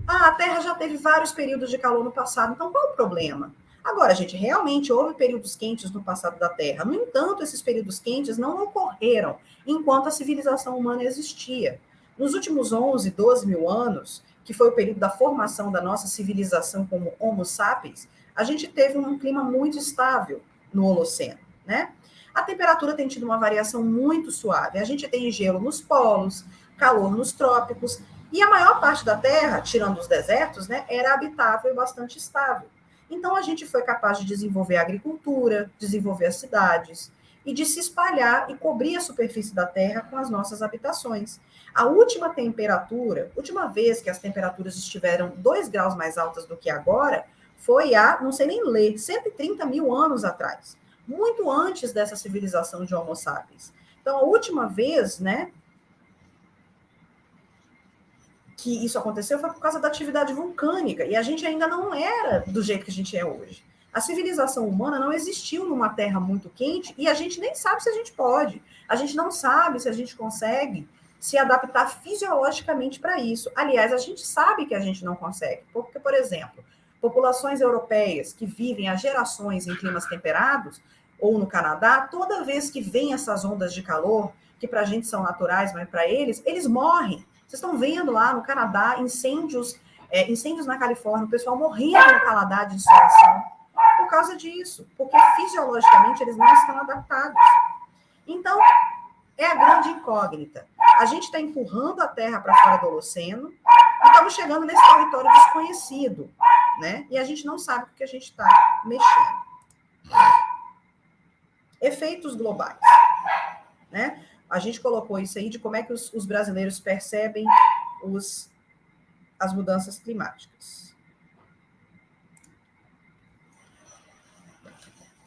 a Terra já teve vários períodos de calor no passado, então qual o problema? Agora, gente, realmente houve períodos quentes no passado da Terra. No entanto, esses períodos quentes não ocorreram enquanto a civilização humana existia. Nos últimos 11, 12 mil anos, que foi o período da formação da nossa civilização como Homo sapiens, a gente teve um clima muito estável no Holoceno, né? A temperatura tem tido uma variação muito suave. A gente tem gelo nos polos, calor nos trópicos, e a maior parte da Terra, tirando os desertos, né, era habitável e bastante estável. Então, a gente foi capaz de desenvolver a agricultura, desenvolver as cidades, e de se espalhar e cobrir a superfície da Terra com as nossas habitações. A última vez que as temperaturas estiveram 2 graus mais altas do que agora, foi há, não sei nem ler, 130 mil anos atrás, muito antes dessa civilização de Homo sapiens. Então, a última vez, né, que isso aconteceu foi por causa da atividade vulcânica, e a gente ainda não era do jeito que a gente é hoje. A civilização humana não existiu numa terra muito quente, e a gente nem sabe se a gente pode. A gente não sabe se a gente consegue se adaptar fisiologicamente para isso. Aliás, a gente sabe que a gente não consegue, porque, por exemplo, populações europeias que vivem há gerações em climas temperados, ou no Canadá, toda vez que vem essas ondas de calor, que para a gente são naturais, mas para eles morrem. Vocês estão vendo lá no Canadá incêndios na Califórnia, o pessoal morrendo no Canadá de insolação por causa disso, porque fisiologicamente eles não estão adaptados. Então, é a grande incógnita. A gente está empurrando a Terra para fora do Holoceno e estamos chegando nesse território desconhecido, né? E a gente não sabe o que a gente está mexendo. Efeitos globais, né? A gente colocou isso aí de como é que os brasileiros percebem as mudanças climáticas.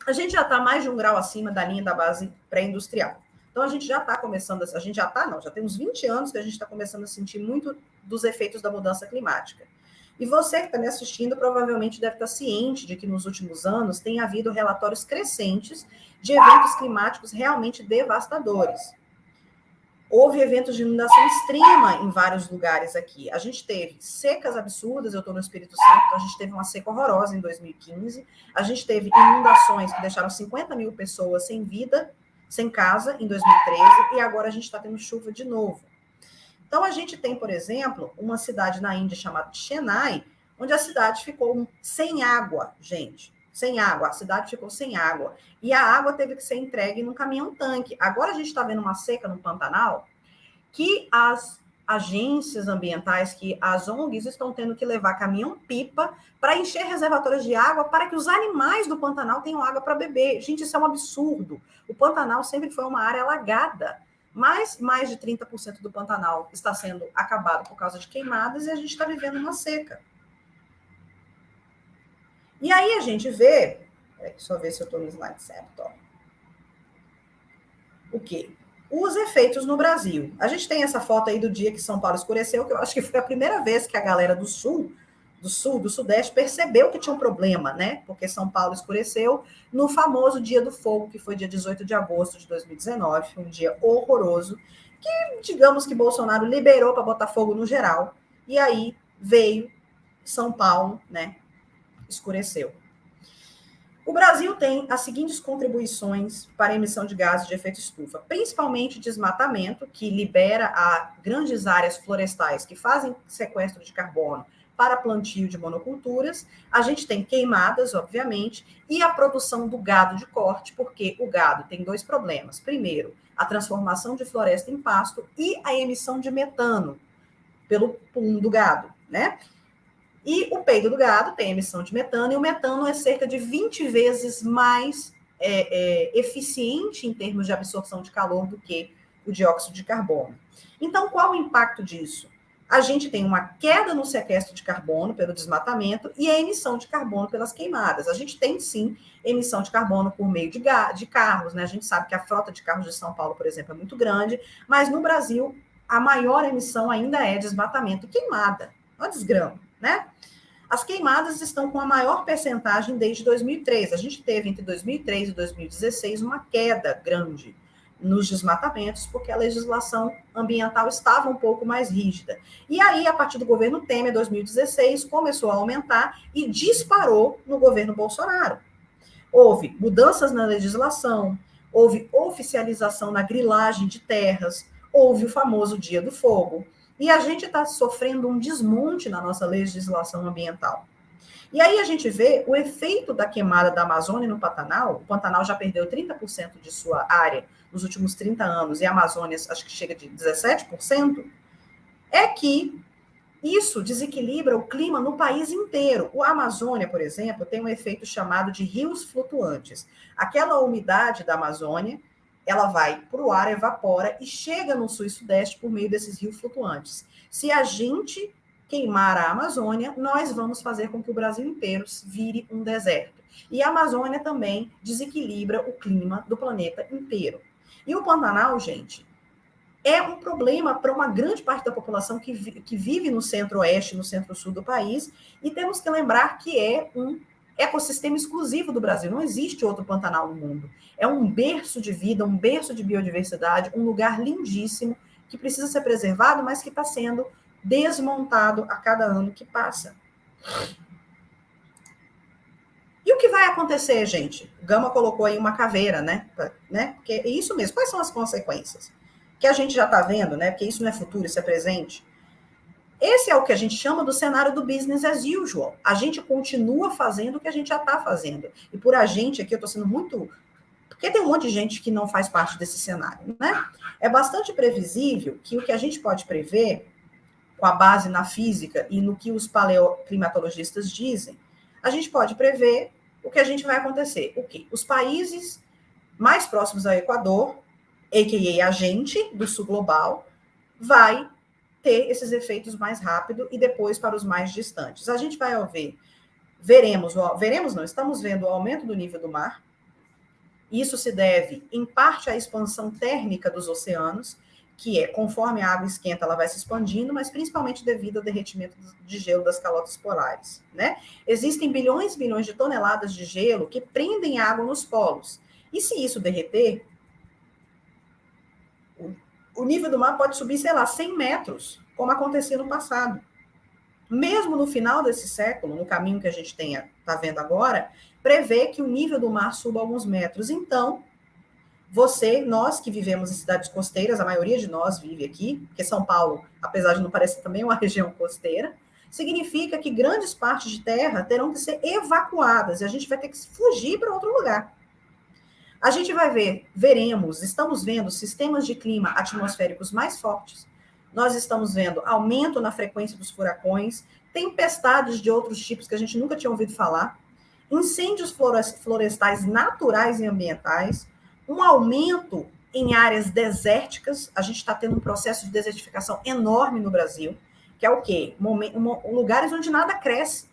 A gente já está mais de 1 grau acima da linha da base pré-industrial. Então, a gente já está começando, já tem uns 20 anos que a gente está começando a sentir muito dos efeitos da mudança climática. E você que está me assistindo provavelmente deve estar ciente de que nos últimos anos tem havido relatórios crescentes de eventos climáticos realmente devastadores. Houve eventos de inundação extrema em vários lugares aqui. A gente teve secas absurdas, eu estou no Espírito Santo, então a gente teve uma seca horrorosa em 2015. A gente teve inundações que deixaram 50 mil pessoas sem vida, sem casa, em 2013. E agora a gente está tendo chuva de novo. Então a gente tem, por exemplo, uma cidade na Índia chamada Chennai, onde a cidade ficou sem água, gente. Sem água, a cidade ficou sem água. E a água teve que ser entregue num caminhão-tanque. Agora a gente está vendo uma seca no Pantanal, que agências ambientais que as ONGs estão tendo que levar caminhão-pipa para encher reservatórios de água para que os animais do Pantanal tenham água para beber. Gente, isso é um absurdo. O Pantanal sempre foi uma área alagada, mas mais de 30% do Pantanal está sendo acabado por causa de queimadas e a gente está vivendo uma seca. E aí a gente vê... Deixa eu ver se eu estou no slide certo. Ó. O quê? Os efeitos no Brasil. A gente tem essa foto aí do dia que São Paulo escureceu, que eu acho que foi a primeira vez que a galera do Sudeste percebeu que tinha um problema, né? Porque São Paulo escureceu no famoso Dia do Fogo, que foi dia 18 de agosto de 2019, um dia horroroso, que digamos que Bolsonaro liberou para botar fogo no geral, e aí veio São Paulo, né? Escureceu. O Brasil tem as seguintes contribuições para a emissão de gases de efeito estufa, principalmente desmatamento, que libera a grandes áreas florestais que fazem sequestro de carbono para plantio de monoculturas. A gente tem queimadas, obviamente, e a produção do gado de corte, porque o gado tem dois problemas. Primeiro, a transformação de floresta em pasto e a emissão de metano pelo pum do gado, né? E o peido do gado tem emissão de metano, e o metano é cerca de 20 vezes mais eficiente em termos de absorção de calor do que o dióxido de carbono. Então, qual o impacto disso? A gente tem uma queda no sequestro de carbono pelo desmatamento e a emissão de carbono pelas queimadas. A gente tem, sim, emissão de carbono por meio de carros, né? A gente sabe que a frota de carros de São Paulo, por exemplo, é muito grande, mas no Brasil a maior emissão ainda é desmatamento e queimada. Olha o desgrama, né? As queimadas estão com a maior percentagem desde 2003. A gente teve entre 2003 e 2016 uma queda grande nos desmatamentos, porque a legislação ambiental estava um pouco mais rígida. E aí, a partir do governo Temer, 2016, começou a aumentar e disparou no governo Bolsonaro. Houve mudanças na legislação, houve oficialização na grilagem de terras, houve o famoso Dia do Fogo. E a gente está sofrendo um desmonte na nossa legislação ambiental. E aí a gente vê o efeito da queimada da Amazônia no Pantanal. O Pantanal já perdeu 30% de sua área nos últimos 30 anos, e a Amazônia acho que chega de 17%, é que isso desequilibra o clima no país inteiro. A Amazônia, por exemplo, tem um efeito chamado de rios flutuantes. Aquela umidade da Amazônia, ela vai para o ar, evapora e chega no sul e sudeste por meio desses rios flutuantes. Se a gente queimar a Amazônia, nós vamos fazer com que o Brasil inteiro vire um deserto. E a Amazônia também desequilibra o clima do planeta inteiro. E o Pantanal, gente, é um problema para uma grande parte da população que vive no centro-oeste, no centro-sul do país, e temos que lembrar que é um ecossistema exclusivo do Brasil. Não existe outro Pantanal no mundo. É um berço de vida, um berço de biodiversidade, um lugar lindíssimo que precisa ser preservado, mas que está sendo desmontado a cada ano que passa. E o que vai acontecer, gente? O Gama colocou aí uma caveira, né? Porque é isso mesmo. Quais são as consequências? Que a gente já está vendo, né? Porque isso não é futuro, isso é presente. Esse é o que a gente chama do cenário do business as usual. A gente continua fazendo o que a gente já está fazendo. E por a gente aqui, eu estou sendo muito... Porque tem um monte de gente que não faz parte desse cenário, né? É bastante previsível que o que a gente pode prever, com a base na física e no que os paleoclimatologistas dizem, a gente pode prever o que a gente vai acontecer. O quê? Os países mais próximos ao Equador, a.k.a. a gente, do sul global, vai ter esses efeitos mais rápido e depois para os mais distantes. A gente vai estamos vendo o aumento do nível do mar. Isso se deve, em parte, à expansão térmica dos oceanos, que é, conforme a água esquenta, ela vai se expandindo, mas principalmente devido ao derretimento de gelo das calotas polares, né? Existem bilhões e bilhões de toneladas de gelo que prendem água nos polos. E se isso derreter, o nível do mar pode subir, 100 metros, como acontecia no passado. Mesmo no final desse século, no caminho que a gente está vendo agora, prevê que o nível do mar suba alguns metros. Então, nós que vivemos em cidades costeiras, a maioria de nós vive aqui, porque São Paulo, apesar de não parecer também uma região costeira, significa que grandes partes de terra terão que ser evacuadas e a gente vai ter que fugir para outro lugar. A gente vai estamos vendo sistemas de clima atmosféricos mais fortes, nós estamos vendo aumento na frequência dos furacões, tempestades de outros tipos que a gente nunca tinha ouvido falar, incêndios florestais naturais e ambientais, um aumento em áreas desérticas. A gente está tendo um processo de desertificação enorme no Brasil, que é o quê? Lugares onde nada cresce.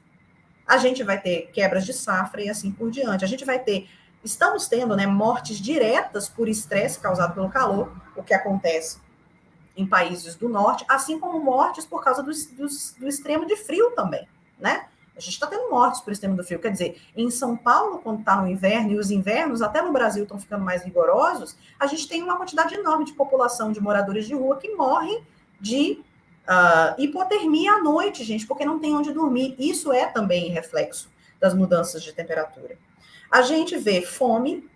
A gente vai ter quebras de safra e assim por diante. A gente vai ter, estamos tendo, né, mortes diretas por estresse causado pelo calor, o que acontece em países do norte, assim como mortes por causa do extremo de frio também, né? A gente está tendo mortes por extremo do frio. Quer dizer, em São Paulo, quando está no inverno, e os invernos até no Brasil estão ficando mais rigorosos, a gente tem uma quantidade enorme de população de moradores de rua que morrem de hipotermia à noite, gente, porque não tem onde dormir. Isso é também reflexo das mudanças de temperatura. A gente vê fome.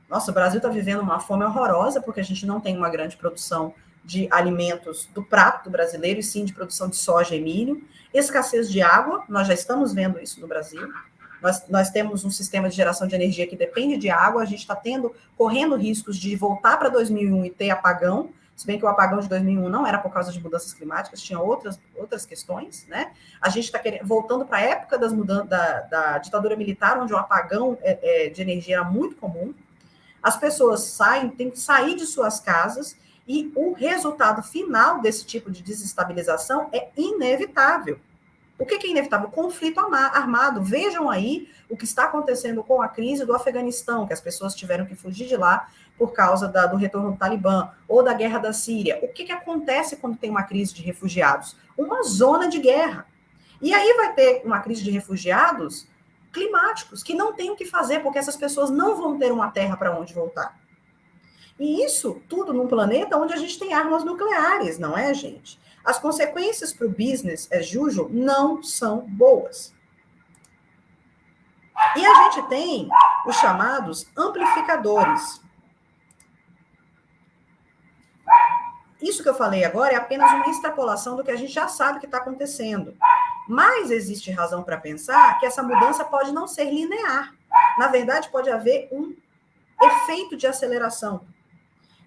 Nossa, o Brasil está vivendo uma fome horrorosa, porque a gente não tem uma grande produção de alimentos do prato do brasileiro, e sim de produção de soja e milho. Escassez de água, nós já estamos vendo isso no Brasil. Nós temos um sistema de geração de energia que depende de água, a gente está correndo riscos de voltar para 2001 e ter apagão, se bem que o apagão de 2001 não era por causa de mudanças climáticas, tinha outras questões, né? A gente está voltando para a época da ditadura militar, onde o apagão de energia era muito comum. As pessoas têm que sair de suas casas, e o resultado final desse tipo de desestabilização é inevitável. O que é inevitável? Conflito armado. Vejam aí o que está acontecendo com a crise do Afeganistão, que as pessoas tiveram que fugir de lá por causa do retorno do Talibã, ou da guerra da Síria. O que acontece quando tem uma crise de refugiados? Uma zona de guerra. E aí vai ter uma crise de refugiados climáticos, que não tem o que fazer, porque essas pessoas não vão ter uma terra para onde voltar. E isso tudo num planeta onde a gente tem armas nucleares, não é, gente? As consequências para o business as usual não são boas. E a gente tem os chamados amplificadores. Isso que eu falei agora é apenas uma extrapolação do que a gente já sabe que está acontecendo. Mas existe razão para pensar que essa mudança pode não ser linear. Na verdade, pode haver um efeito de aceleração.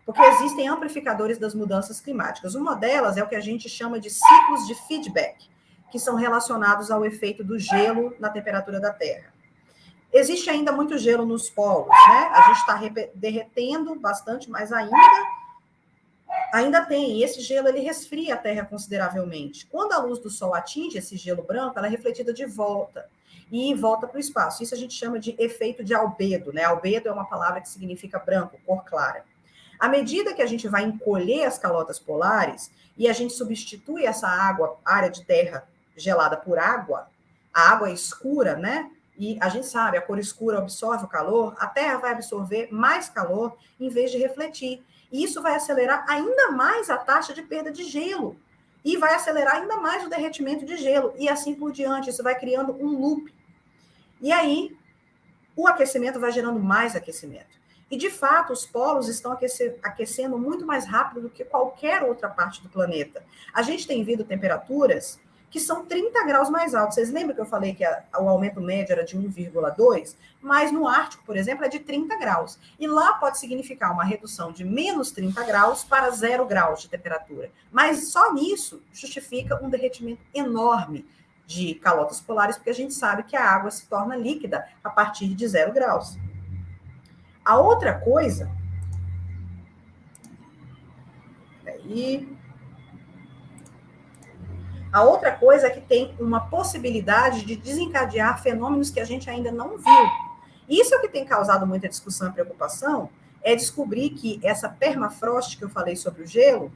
Porque existem amplificadores das mudanças climáticas. Uma delas é o que a gente chama de ciclos de feedback, que são relacionados ao efeito do gelo na temperatura da Terra. Existe ainda muito gelo nos polos, né? A gente está derretendo bastante, mas ainda tem. E esse gelo, ele resfria a Terra consideravelmente. Quando a luz do Sol atinge esse gelo branco, ela é refletida de volta e volta para o espaço. Isso a gente chama de efeito de albedo, né? Albedo é uma palavra que significa branco, cor clara. À medida que a gente vai encolher as calotas polares e a gente substitui essa área de terra gelada por água, a água é escura, né? E a gente sabe, a cor escura absorve o calor, a Terra vai absorver mais calor em vez de refletir. E isso vai acelerar ainda mais a taxa de perda de gelo. E vai acelerar ainda mais o derretimento de gelo. E assim por diante, isso vai criando um loop. E aí, o aquecimento vai gerando mais aquecimento. E, de fato, os polos estão aquecendo muito mais rápido do que qualquer outra parte do planeta. A gente tem vindo temperaturas que são 30 graus mais altas. Vocês lembram que eu falei que o aumento médio era de 1,2? Mas no Ártico, por exemplo, é de 30 graus. E lá pode significar uma redução de menos 30 graus para 0 graus de temperatura. Mas só nisso justifica um derretimento enorme de calotas polares, porque a gente sabe que a água se torna líquida a partir de 0 graus. A outra coisa... A outra coisa é que tem uma possibilidade de desencadear fenômenos que a gente ainda não viu. Isso é o que tem causado muita discussão e preocupação, é descobrir que essa permafrost que eu falei sobre o gelo,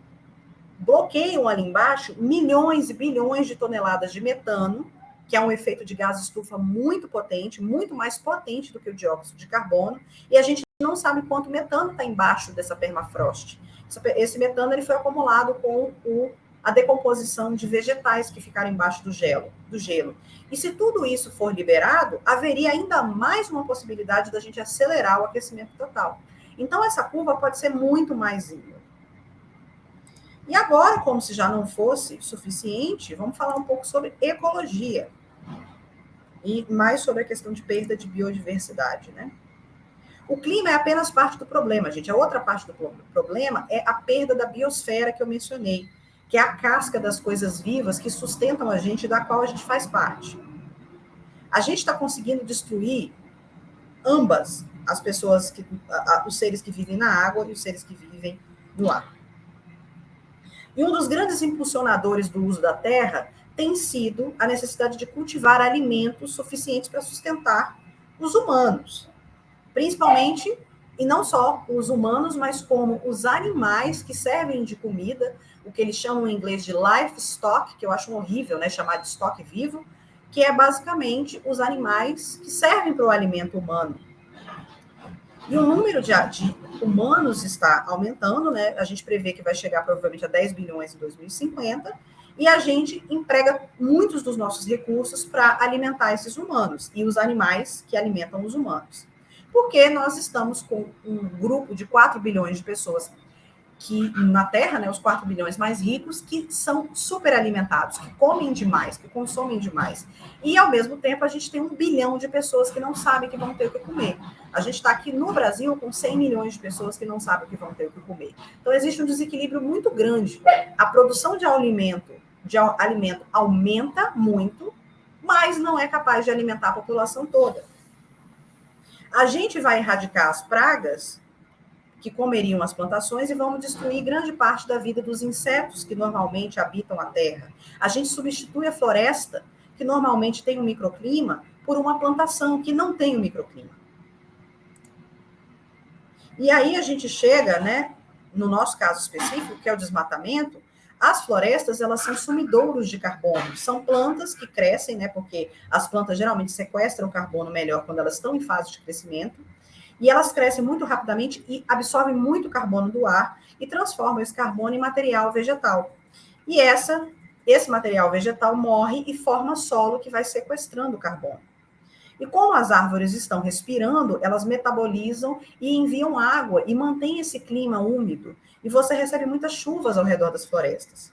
bloqueiam ali embaixo milhões e bilhões de toneladas de metano, que é um efeito de gás estufa muito potente, muito mais potente do que o dióxido de carbono, e a gente não sabe quanto metano está embaixo dessa permafrost. Esse metano ele foi acumulado com a decomposição de vegetais que ficaram embaixo do gelo. E se tudo isso for liberado, haveria ainda mais uma possibilidade da gente acelerar o aquecimento total. Então, essa curva pode ser muito mais íngreme. E agora, como se já não fosse suficiente, vamos falar um pouco sobre ecologia. E mais sobre a questão de perda de biodiversidade, né? O clima é apenas parte do problema, gente. A outra parte do problema é a perda da biosfera que eu mencionei, que é a casca das coisas vivas que sustentam a gente e da qual a gente faz parte. A gente está conseguindo destruir ambas as pessoas, os seres que vivem na água e os seres que vivem no ar. E um dos grandes impulsionadores do uso da terra tem sido a necessidade de cultivar alimentos suficientes para sustentar os humanos, principalmente, e não só os humanos, mas como os animais que servem de comida, o que eles chamam em inglês de livestock, que eu acho horrível, né, chamar de estoque vivo, que é basicamente os animais que servem para o alimento humano. E o número de humanos está aumentando, né? A gente prevê que vai chegar provavelmente a 10 bilhões em 2050, e a gente emprega muitos dos nossos recursos para alimentar esses humanos e os animais que alimentam os humanos. Porque nós estamos com um grupo de 4 bilhões de pessoas que na Terra, né, os 4 bilhões mais ricos, que são superalimentados, que comem demais, que consomem demais. E, ao mesmo tempo, a gente tem 1 bilhão de pessoas que não sabem que vão ter o que comer. A gente está aqui no Brasil com 100 milhões de pessoas que não sabem que vão ter o que comer. Então, existe um desequilíbrio muito grande. A produção de alimento aumenta muito, mas não é capaz de alimentar a população toda. A gente vai erradicar as pragas que comeriam as plantações e vamos destruir grande parte da vida dos insetos que normalmente habitam a terra. A gente substitui a floresta, que normalmente tem um microclima, por uma plantação que não tem um microclima. E aí a gente chega, né, no nosso caso específico, que é o desmatamento. As florestas, elas são sumidouros de carbono. São plantas que crescem, né, porque as plantas geralmente sequestram carbono melhor quando elas estão em fase de crescimento. E elas crescem muito rapidamente e absorvem muito carbono do ar e transformam esse carbono em material vegetal. E esse material vegetal morre e forma solo que vai sequestrando o carbono. E como as árvores estão respirando, elas metabolizam e enviam água e mantêm esse clima úmido. E você recebe muitas chuvas ao redor das florestas.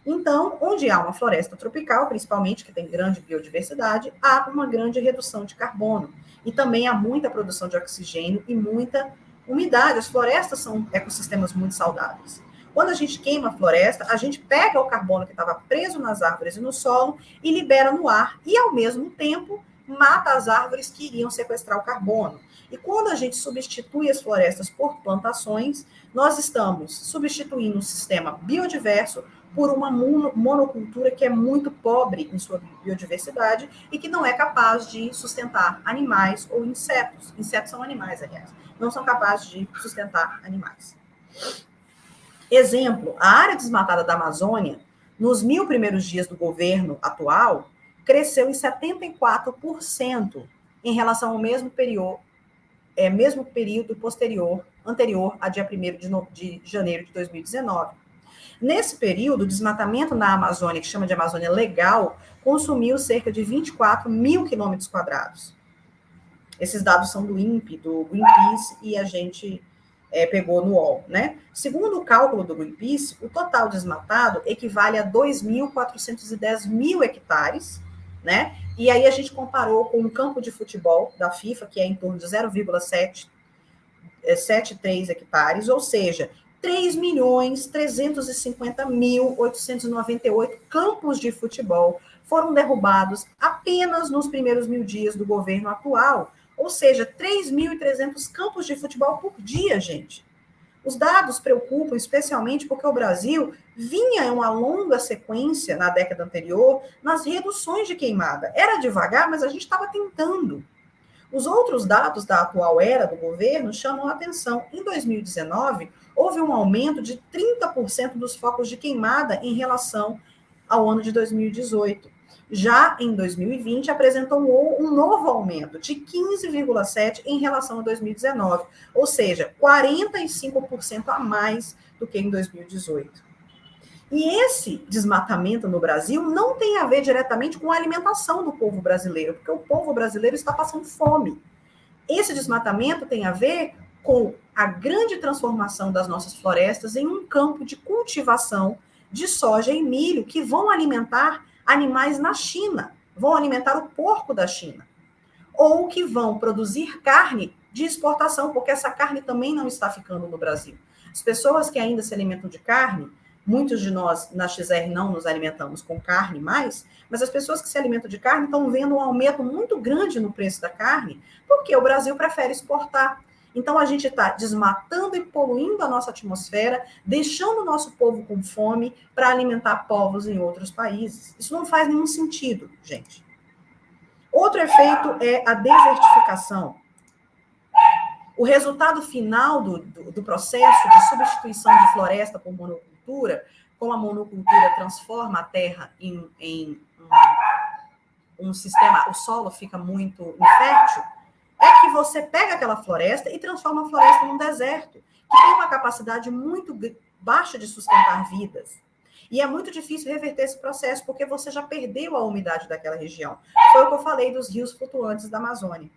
Então, onde há uma floresta tropical, principalmente, que tem grande biodiversidade, há uma grande redução de carbono. E também há muita produção de oxigênio e muita umidade. As florestas são ecossistemas muito saudáveis. Quando a gente queima a floresta, a gente pega o carbono que estava preso nas árvores e no solo e libera no ar. E, ao mesmo tempo, mata as árvores que iriam sequestrar o carbono. E quando a gente substitui as florestas por plantações, nós estamos substituindo um sistema biodiverso por uma monocultura que é muito pobre em sua biodiversidade e que não é capaz de sustentar animais ou insetos. Insetos são animais, aliás. Não são capazes de sustentar animais. Exemplo, a área desmatada da Amazônia, nos 1000 primeiros dias do governo atual, cresceu em 74% em relação ao mesmo período anterior a dia 1º de janeiro de 2019. Nesse período, o desmatamento na Amazônia, que chama de Amazônia Legal, consumiu cerca de 24 mil quilômetros quadrados. Esses dados são do INPE, do Greenpeace, e a gente pegou no UOL, né? Segundo o cálculo do Greenpeace, o total desmatado equivale a 2.410 mil hectares, né? E aí a gente comparou com um campo de futebol da FIFA, que é em torno de 0,73 hectares, ou seja, 3.350.898 campos de futebol foram derrubados apenas nos primeiros 1000 dias do governo atual. Ou seja, 3.300 campos de futebol por dia, gente. Os dados preocupam especialmente porque o Brasil vinha em uma longa sequência na década anterior nas reduções de queimada. Era devagar, mas a gente estava tentando. Os outros dados da atual era do governo chamam a atenção. Em 2019, houve um aumento de 30% dos focos de queimada em relação ao ano de 2018. Já em 2020, apresentou um novo aumento de 15,7% em relação a 2019, ou seja, 45% a mais do que em 2018. E esse desmatamento no Brasil não tem a ver diretamente com a alimentação do povo brasileiro, porque o povo brasileiro está passando fome. Esse desmatamento tem a ver com a grande transformação das nossas florestas em um campo de cultivação de soja e milho que vão alimentar animais na China, vão alimentar o porco da China, ou que vão produzir carne de exportação, porque essa carne também não está ficando no Brasil. As pessoas que ainda se alimentam de carne muitos de nós na XR não nos alimentamos com carne mais, mas as pessoas que se alimentam de carne estão vendo um aumento muito grande no preço da carne, porque o Brasil prefere exportar. Então, a gente está desmatando e poluindo a nossa atmosfera, deixando o nosso povo com fome para alimentar povos em outros países. Isso não faz nenhum sentido, gente. Outro efeito é a desertificação. O resultado final do processo de substituição de floresta por monocultura, como a monocultura transforma a terra em um sistema, o solo fica muito infértil, é que você pega aquela floresta e transforma a floresta num deserto, que tem uma capacidade muito baixa de sustentar vidas. E é muito difícil reverter esse processo, porque você já perdeu a umidade daquela região. Foi o que eu falei dos rios flutuantes da Amazônia.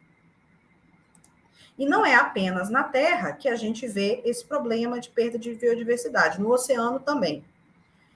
E não é apenas na Terra que a gente vê esse problema de perda de biodiversidade, no oceano também.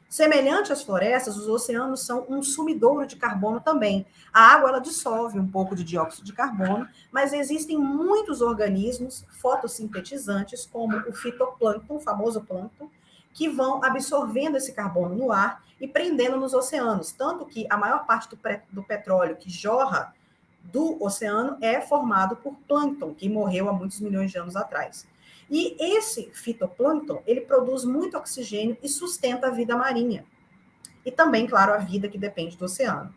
Semelhante às florestas, os oceanos são um sumidouro de carbono também. A água ela dissolve um pouco de dióxido de carbono, mas existem muitos organismos fotossintetizantes, como o fitoplâncton, o famoso plâncton, que vão absorvendo esse carbono no ar e prendendo nos oceanos. Tanto que a maior parte do petróleo que jorra do oceano é formado por plâncton, que morreu há muitos milhões de anos atrás. E esse fitoplâncton, ele produz muito oxigênio e sustenta a vida marinha. E também, claro, a vida que depende do oceano.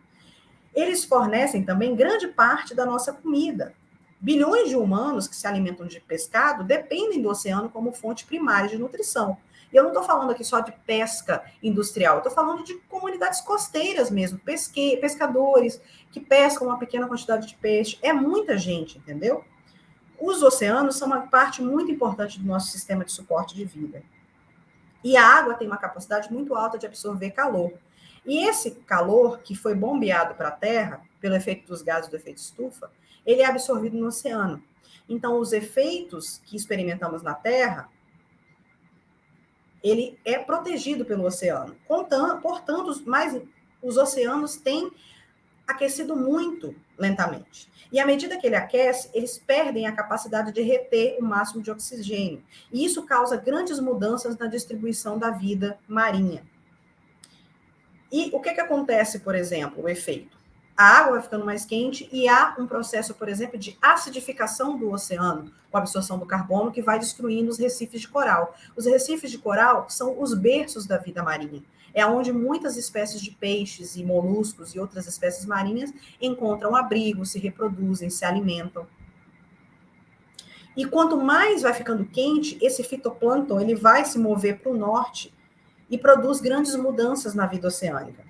Eles fornecem também grande parte da nossa comida. Bilhões de humanos que se alimentam de pescado dependem do oceano como fonte primária de nutrição. E eu não estou falando aqui só de pesca industrial, eu estou falando de comunidades costeiras mesmo, pescadores que pescam uma pequena quantidade de peixe. É muita gente, entendeu? Os oceanos são uma parte muito importante do nosso sistema de suporte de vida. E a água tem uma capacidade muito alta de absorver calor. E esse calor que foi bombeado para a Terra, pelo efeito dos gases do efeito estufa, ele é absorvido no oceano. Então, os efeitos que experimentamos na Terra, ele é protegido pelo oceano. Portanto, os oceanos têm aquecido muito lentamente. E à medida que ele aquece, eles perdem a capacidade de reter o máximo de oxigênio. E isso causa grandes mudanças na distribuição da vida marinha. E o que acontece, por exemplo, o efeito? A água vai ficando mais quente e há um processo, por exemplo, de acidificação do oceano, com a absorção do carbono, que vai destruindo os recifes de coral. Os recifes de coral são os berços da vida marinha. É onde muitas espécies de peixes e moluscos e outras espécies marinhas encontram abrigo, se reproduzem, se alimentam. E quanto mais vai ficando quente, esse fitoplâncton ele vai se mover para o norte e produz grandes mudanças na vida oceânica.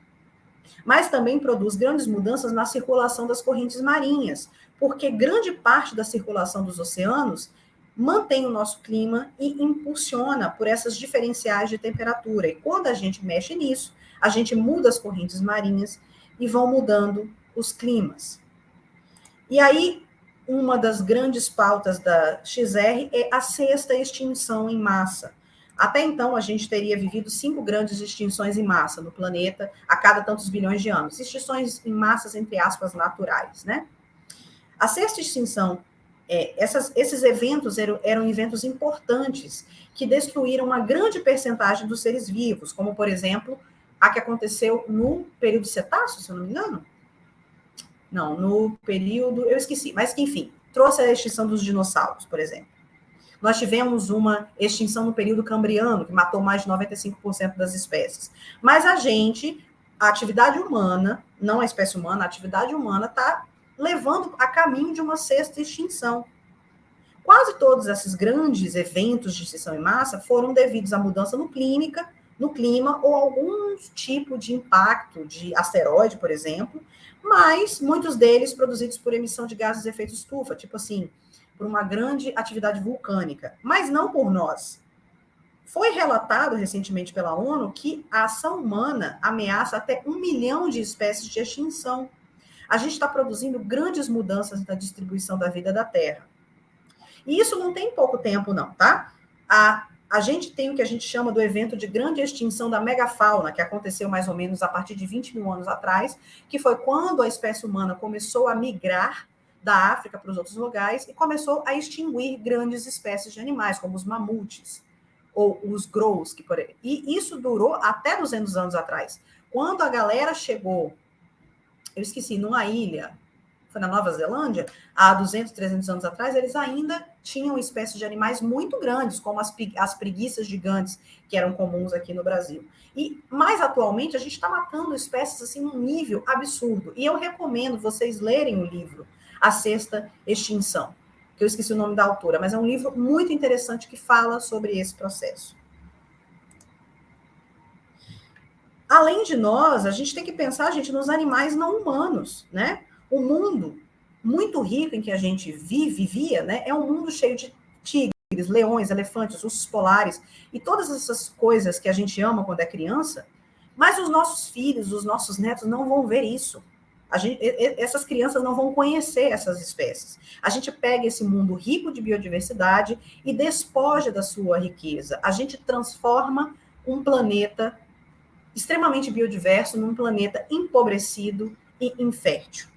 Mas também produz grandes mudanças na circulação das correntes marinhas, porque grande parte da circulação dos oceanos mantém o nosso clima e impulsiona por essas diferenciais de temperatura. E quando a gente mexe nisso, a gente muda as correntes marinhas e vão mudando os climas. E aí, uma das grandes pautas da XR é a sexta extinção em massa. Até então, a gente teria vivido 5 grandes extinções em massa no planeta a cada tantos bilhões de anos. Extinções em massas, entre aspas, naturais, né? A sexta extinção, esses eventos eram eventos importantes que destruíram uma grande percentagem dos seres vivos, como, por exemplo, a que aconteceu no período cetáceo, se eu não me engano. Não, no período... Eu esqueci, mas que, enfim, trouxe a extinção dos dinossauros, por exemplo. Nós tivemos uma extinção no período cambriano, que matou mais de 95% das espécies. Mas a atividade humana, não a espécie humana, a atividade humana está levando a caminho de uma sexta extinção. Quase todos esses grandes eventos de extinção em massa foram devidos à mudança no clima ou algum tipo de impacto de asteroide, por exemplo, mas muitos deles produzidos por emissão de gases de efeito estufa, tipo assim, por uma grande atividade vulcânica, mas não por nós. Foi relatado recentemente pela ONU que a ação humana ameaça até 1 milhão de espécies de extinção. A gente está produzindo grandes mudanças na distribuição da vida da Terra. E isso não tem pouco tempo, não, tá? A gente tem o que a gente chama do evento de grande extinção da megafauna, que aconteceu mais ou menos a partir de 20 mil anos atrás, que foi quando a espécie humana começou a migrar da África para os outros lugares e começou a extinguir grandes espécies de animais, como os mamutes. ou os Grows, e isso durou até 200 anos atrás. Quando a galera chegou, eu esqueci, numa ilha, foi na Nova Zelândia, há 200, 300 anos atrás, eles ainda tinham espécies de animais muito grandes, como as preguiças gigantes, que eram comuns aqui no Brasil. E, mais atualmente, a gente está matando espécies assim num nível absurdo. E eu recomendo vocês lerem o livro A Sexta Extinção, que eu esqueci o nome da autora, mas é um livro muito interessante que fala sobre esse processo. Além de nós, a gente tem que pensar, gente, nos animais não humanos, né? O mundo muito rico em que a gente vivia, né? É um mundo cheio de tigres, leões, elefantes, ursos polares e todas essas coisas que a gente ama quando é criança, mas os nossos filhos, os nossos netos não vão ver isso. Essas crianças não vão conhecer essas espécies. A gente pega esse mundo rico de biodiversidade e despoja da sua riqueza. A gente transforma um planeta extremamente biodiverso num planeta empobrecido e infértil.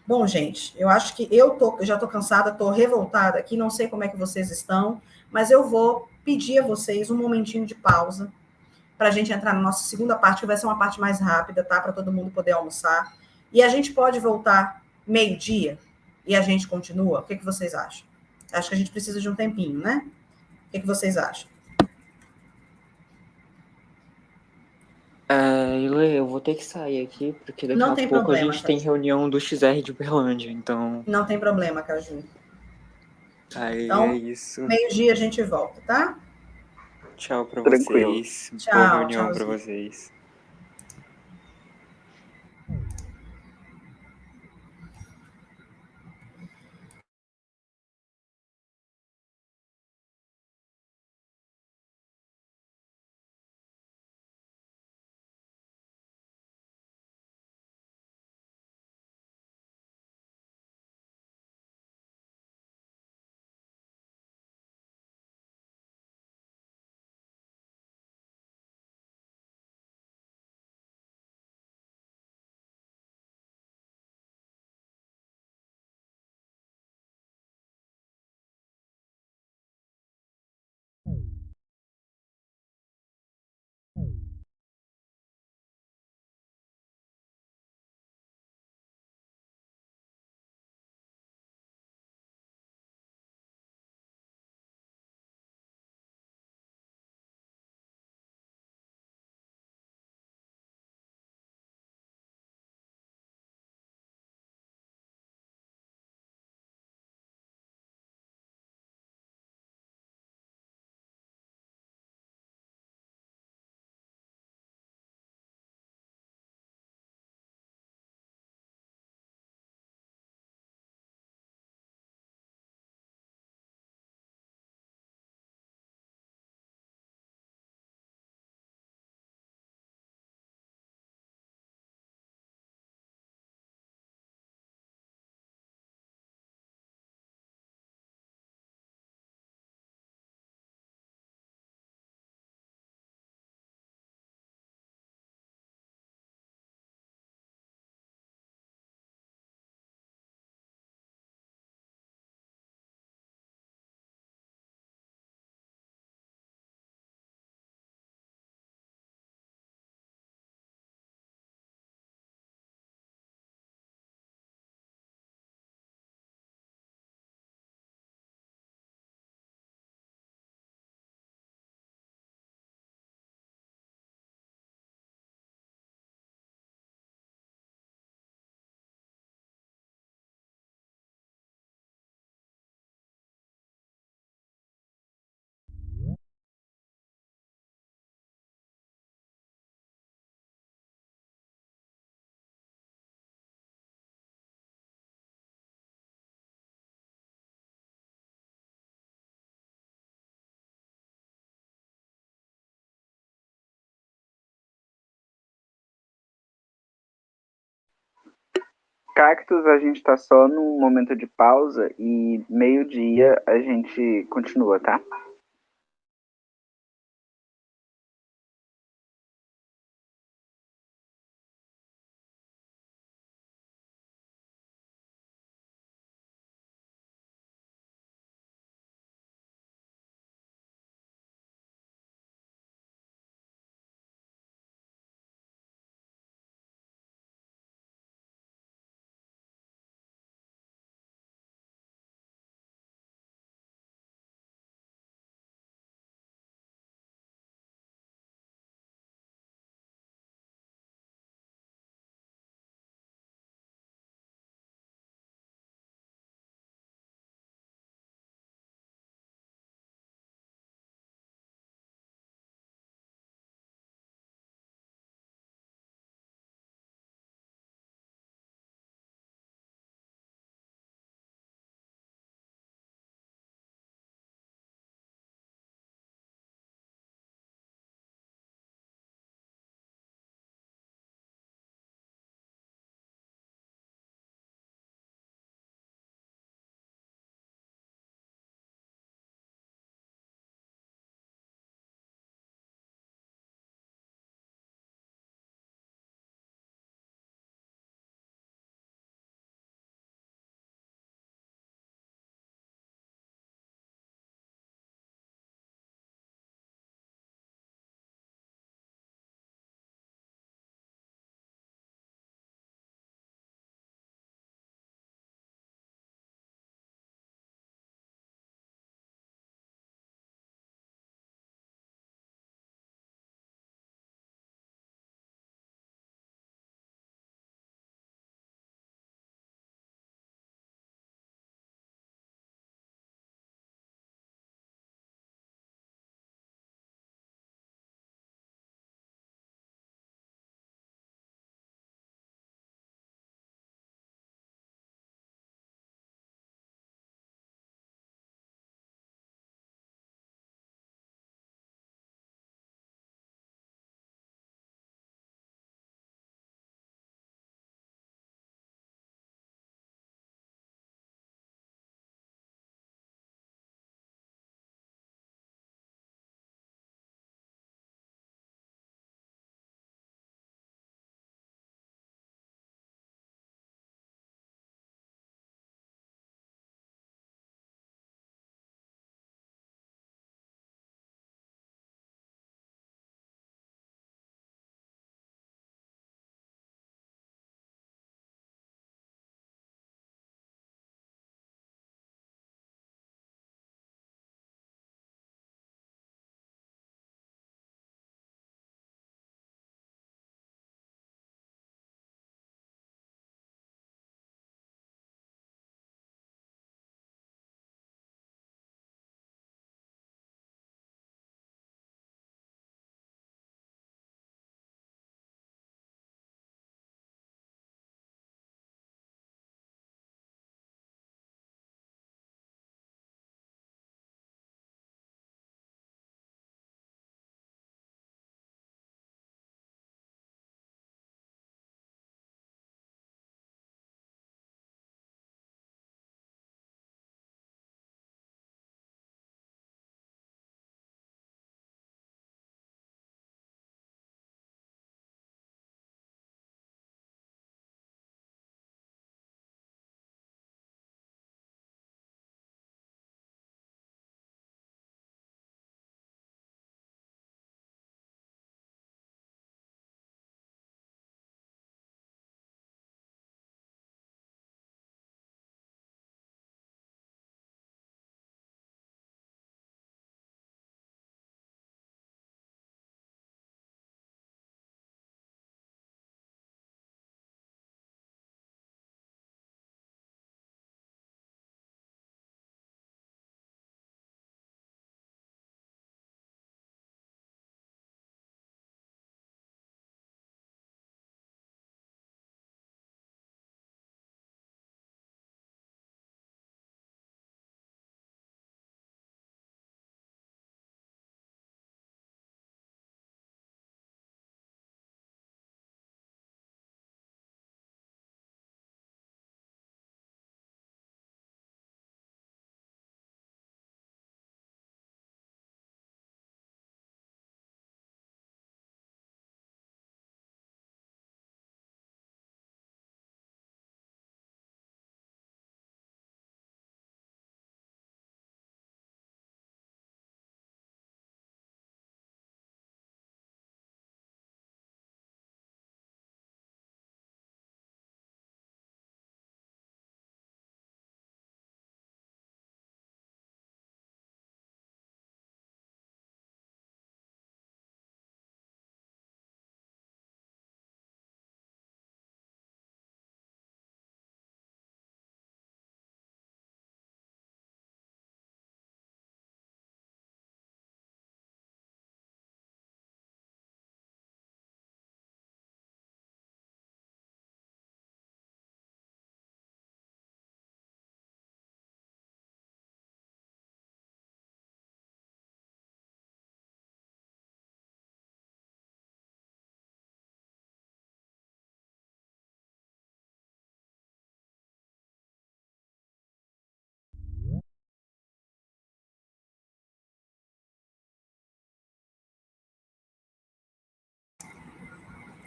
Bom, gente, eu acho que eu já estou cansada, estou revoltada aqui, não sei como é que vocês estão, mas eu vou pedir a vocês um momentinho de pausa para a gente entrar na nossa segunda parte, que vai ser uma parte mais rápida, tá? Para todo mundo poder almoçar. E a gente pode voltar meio-dia e a gente continua? O que vocês acham? Acho que a gente precisa de um tempinho, né? O que vocês acham? Eu vou ter que sair aqui, porque daqui Não a tem pouco problema, a gente tem reunião do XR de Uberlândia, então... Não tem problema, Caju. Aí Então, é isso. meio-dia a gente volta, tá? Tchau pra Tranquilo. vocês. Boa Tchau, reunião pra tchauzinho. vocês. Cactus, a gente tá só num momento de pausa e meio-dia a gente continua, tá?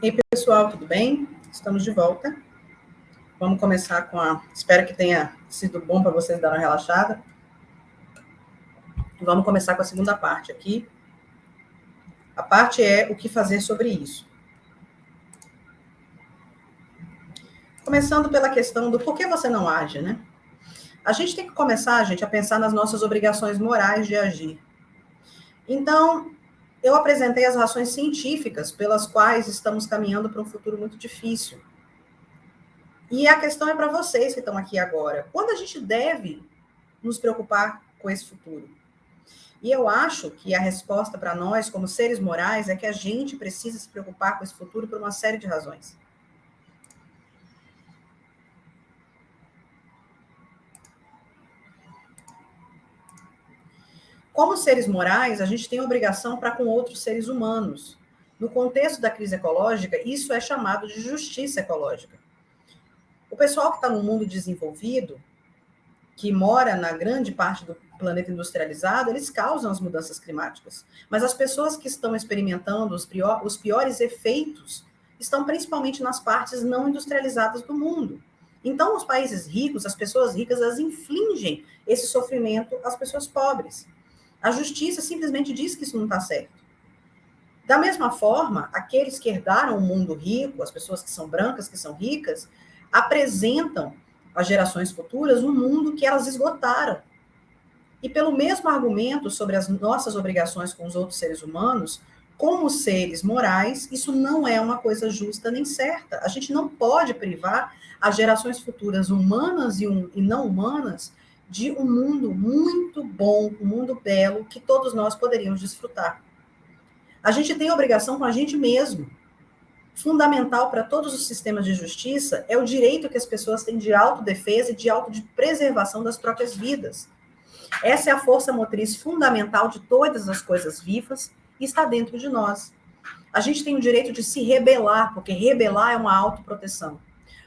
E aí, pessoal, tudo bem? Estamos de volta. Vamos começar com a... Espero que tenha sido bom para vocês dar uma relaxada. Vamos começar com a segunda parte aqui. A parte é o que fazer sobre isso. Começando pela questão do por que você não age, né? A gente tem que começar, gente, a pensar nas nossas obrigações morais de agir. Então, eu apresentei as razões científicas pelas quais estamos caminhando para um futuro muito difícil. E a questão é para vocês que estão aqui agora. Quando a gente deve nos preocupar com esse futuro? E eu acho que a resposta para nós, como seres morais, é que a gente precisa se preocupar com esse futuro por uma série de razões. Como seres morais, a gente tem obrigação para com outros seres humanos. No contexto da crise ecológica, isso é chamado de justiça ecológica. O pessoal que está no mundo desenvolvido, que mora na grande parte do planeta industrializado, eles causam as mudanças climáticas. Mas as pessoas que estão experimentando os piores efeitos estão principalmente nas partes não industrializadas do mundo. Então, os países ricos, as pessoas ricas, elas infligem esse sofrimento às pessoas pobres. A justiça simplesmente diz que isso não está certo. Da mesma forma, aqueles que herdaram o mundo rico, as pessoas que são brancas, que são ricas, apresentam às gerações futuras um mundo que elas esgotaram. E pelo mesmo argumento sobre as nossas obrigações com os outros seres humanos, como seres morais, isso não é uma coisa justa nem certa. A gente não pode privar as gerações futuras humanas e não humanas de um mundo muito bom, um mundo belo, que todos nós poderíamos desfrutar. A gente tem obrigação com a gente mesmo. Fundamental para todos os sistemas de justiça é o direito que as pessoas têm de autodefesa e de autopreservação das próprias vidas. Essa é a força motriz fundamental de todas as coisas vivas e está dentro de nós. A gente tem o direito de se rebelar, porque rebelar é uma autoproteção.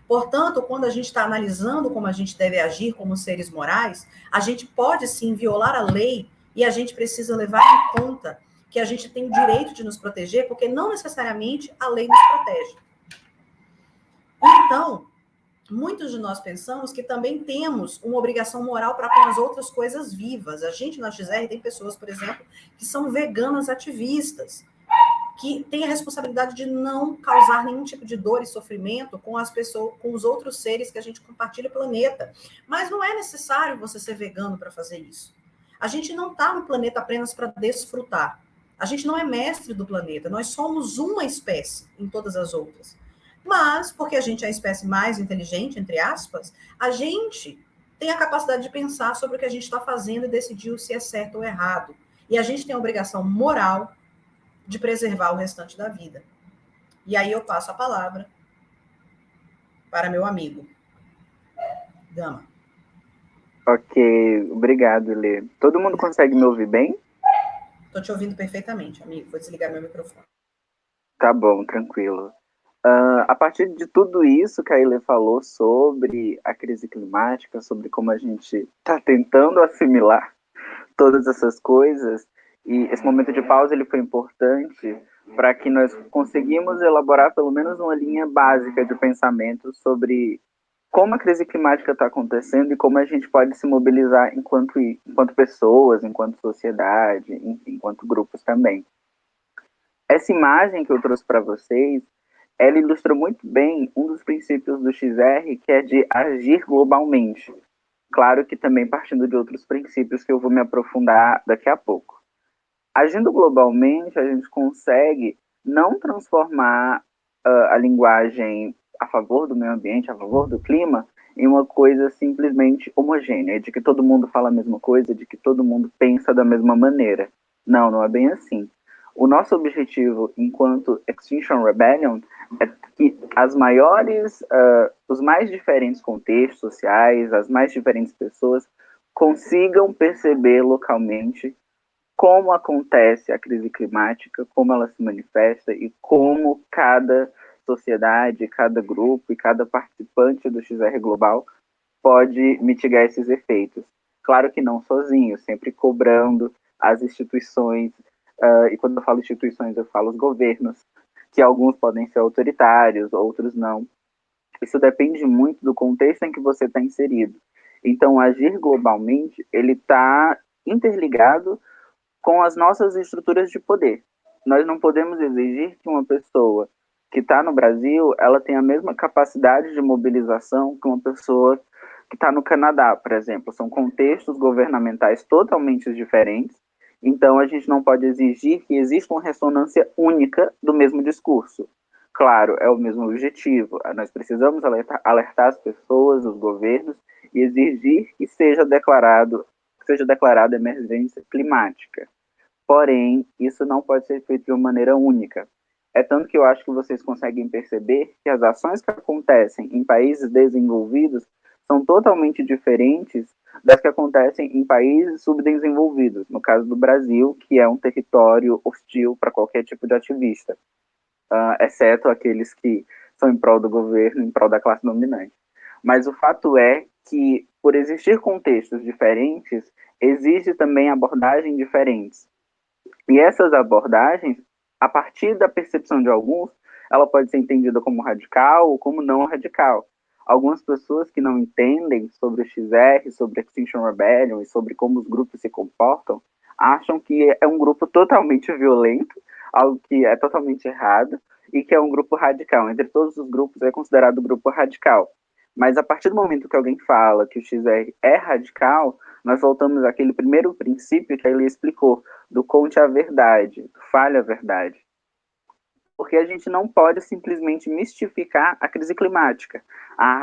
Portanto, quando a gente está analisando como a gente deve agir como seres morais, a gente pode sim violar a lei e a gente precisa levar em conta que a gente tem o direito de nos proteger, porque não necessariamente a lei nos protege. Então, muitos de nós pensamos que também temos uma obrigação moral para com as outras coisas vivas. A gente na XR tem pessoas, por exemplo, que são veganas ativistas, que têm a responsabilidade de não causar nenhum tipo de dor e sofrimento com as pessoas, com os outros seres que a gente compartilha o planeta. Mas não é necessário você ser vegano para fazer isso. A gente não está no planeta apenas para desfrutar. A gente não é mestre do planeta, nós somos uma espécie em todas as outras. Mas, porque a gente é a espécie mais inteligente, entre aspas, a gente tem a capacidade de pensar sobre o que a gente está fazendo e decidir se é certo ou errado. E a gente tem a obrigação moral de preservar o restante da vida. E aí eu passo a palavra para meu amigo. Gama. Ok, obrigado, Lê. Todo mundo consegue me ouvir bem? Estou te ouvindo perfeitamente, amigo. Vou desligar meu microfone. Tá bom, tranquilo. A partir de tudo isso que a Ilê falou sobre a crise climática, sobre como a gente está tentando assimilar todas essas coisas, e esse momento de pausa ele foi importante para que nós conseguimos elaborar pelo menos uma linha básica de pensamento sobre como a crise climática está acontecendo e como a gente pode se mobilizar enquanto pessoas, enquanto sociedade, enfim, enquanto grupos também. Essa imagem que eu trouxe para vocês, ela ilustra muito bem um dos princípios do XR, que é de agir globalmente. Claro que também partindo de outros princípios que eu vou me aprofundar daqui a pouco. Agindo globalmente, a gente consegue não transformar a linguagem a favor do meio ambiente, a favor do clima, em uma coisa simplesmente homogênea, de que todo mundo fala a mesma coisa, de que todo mundo pensa da mesma maneira. Não, não é bem assim. O nosso objetivo, enquanto Extinction Rebellion, é que os mais diferentes contextos sociais, as mais diferentes pessoas, consigam perceber localmente como acontece a crise climática, como ela se manifesta e como cada sociedade, cada grupo e cada participante do XR Global pode mitigar esses efeitos. Claro que não sozinho, sempre cobrando as instituições, e quando eu falo instituições eu falo os governos, que alguns podem ser autoritários, outros não. Isso depende muito do contexto em que você está inserido. Então, agir globalmente, ele está interligado com as nossas estruturas de poder. Nós não podemos exigir que uma pessoa que está no Brasil, ela tenha a mesma capacidade de mobilização que uma pessoa que está no Canadá, por exemplo. São contextos governamentais totalmente diferentes, então a gente não pode exigir que exista uma ressonância única do mesmo discurso. Claro, é o mesmo objetivo. Nós precisamos alertar as pessoas, os governos, e exigir que seja declarada emergência climática. Porém, isso não pode ser feito de uma maneira única. É tanto que eu acho que vocês conseguem perceber que as ações que acontecem em países desenvolvidos são totalmente diferentes das que acontecem em países subdesenvolvidos, no caso do Brasil, que é um território hostil para qualquer tipo de ativista, exceto aqueles que são em prol do governo, em prol da classe dominante. Mas o fato é que, por existir contextos diferentes, existe também abordagens diferentes. E essas abordagens, a partir da percepção de alguns, ela pode ser entendida como radical ou como não radical. Algumas pessoas que não entendem sobre o XR, sobre Extinction Rebellion e sobre como os grupos se comportam, acham que é um grupo totalmente violento, algo que é totalmente errado, e que é um grupo radical. Entre todos os grupos é considerado grupo radical. Mas a partir do momento que alguém fala que o XR é radical, nós voltamos àquele primeiro princípio que ele explicou, do conte a verdade, do fale a verdade. Porque a gente não pode simplesmente mistificar a crise climática.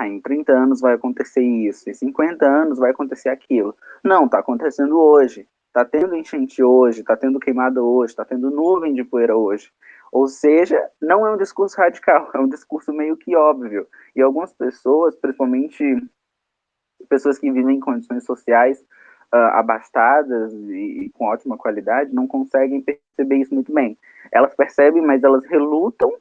Em 30 anos vai acontecer isso, em 50 anos vai acontecer aquilo. Não, está acontecendo hoje. Está tendo enchente hoje, está tendo queimada hoje, está tendo nuvem de poeira hoje. Ou seja, não é um discurso radical, é um discurso meio que óbvio. E algumas pessoas, principalmente pessoas que vivem em condições sociais abastadas e com ótima qualidade, não conseguem perceber isso muito bem. Elas percebem, mas elas relutam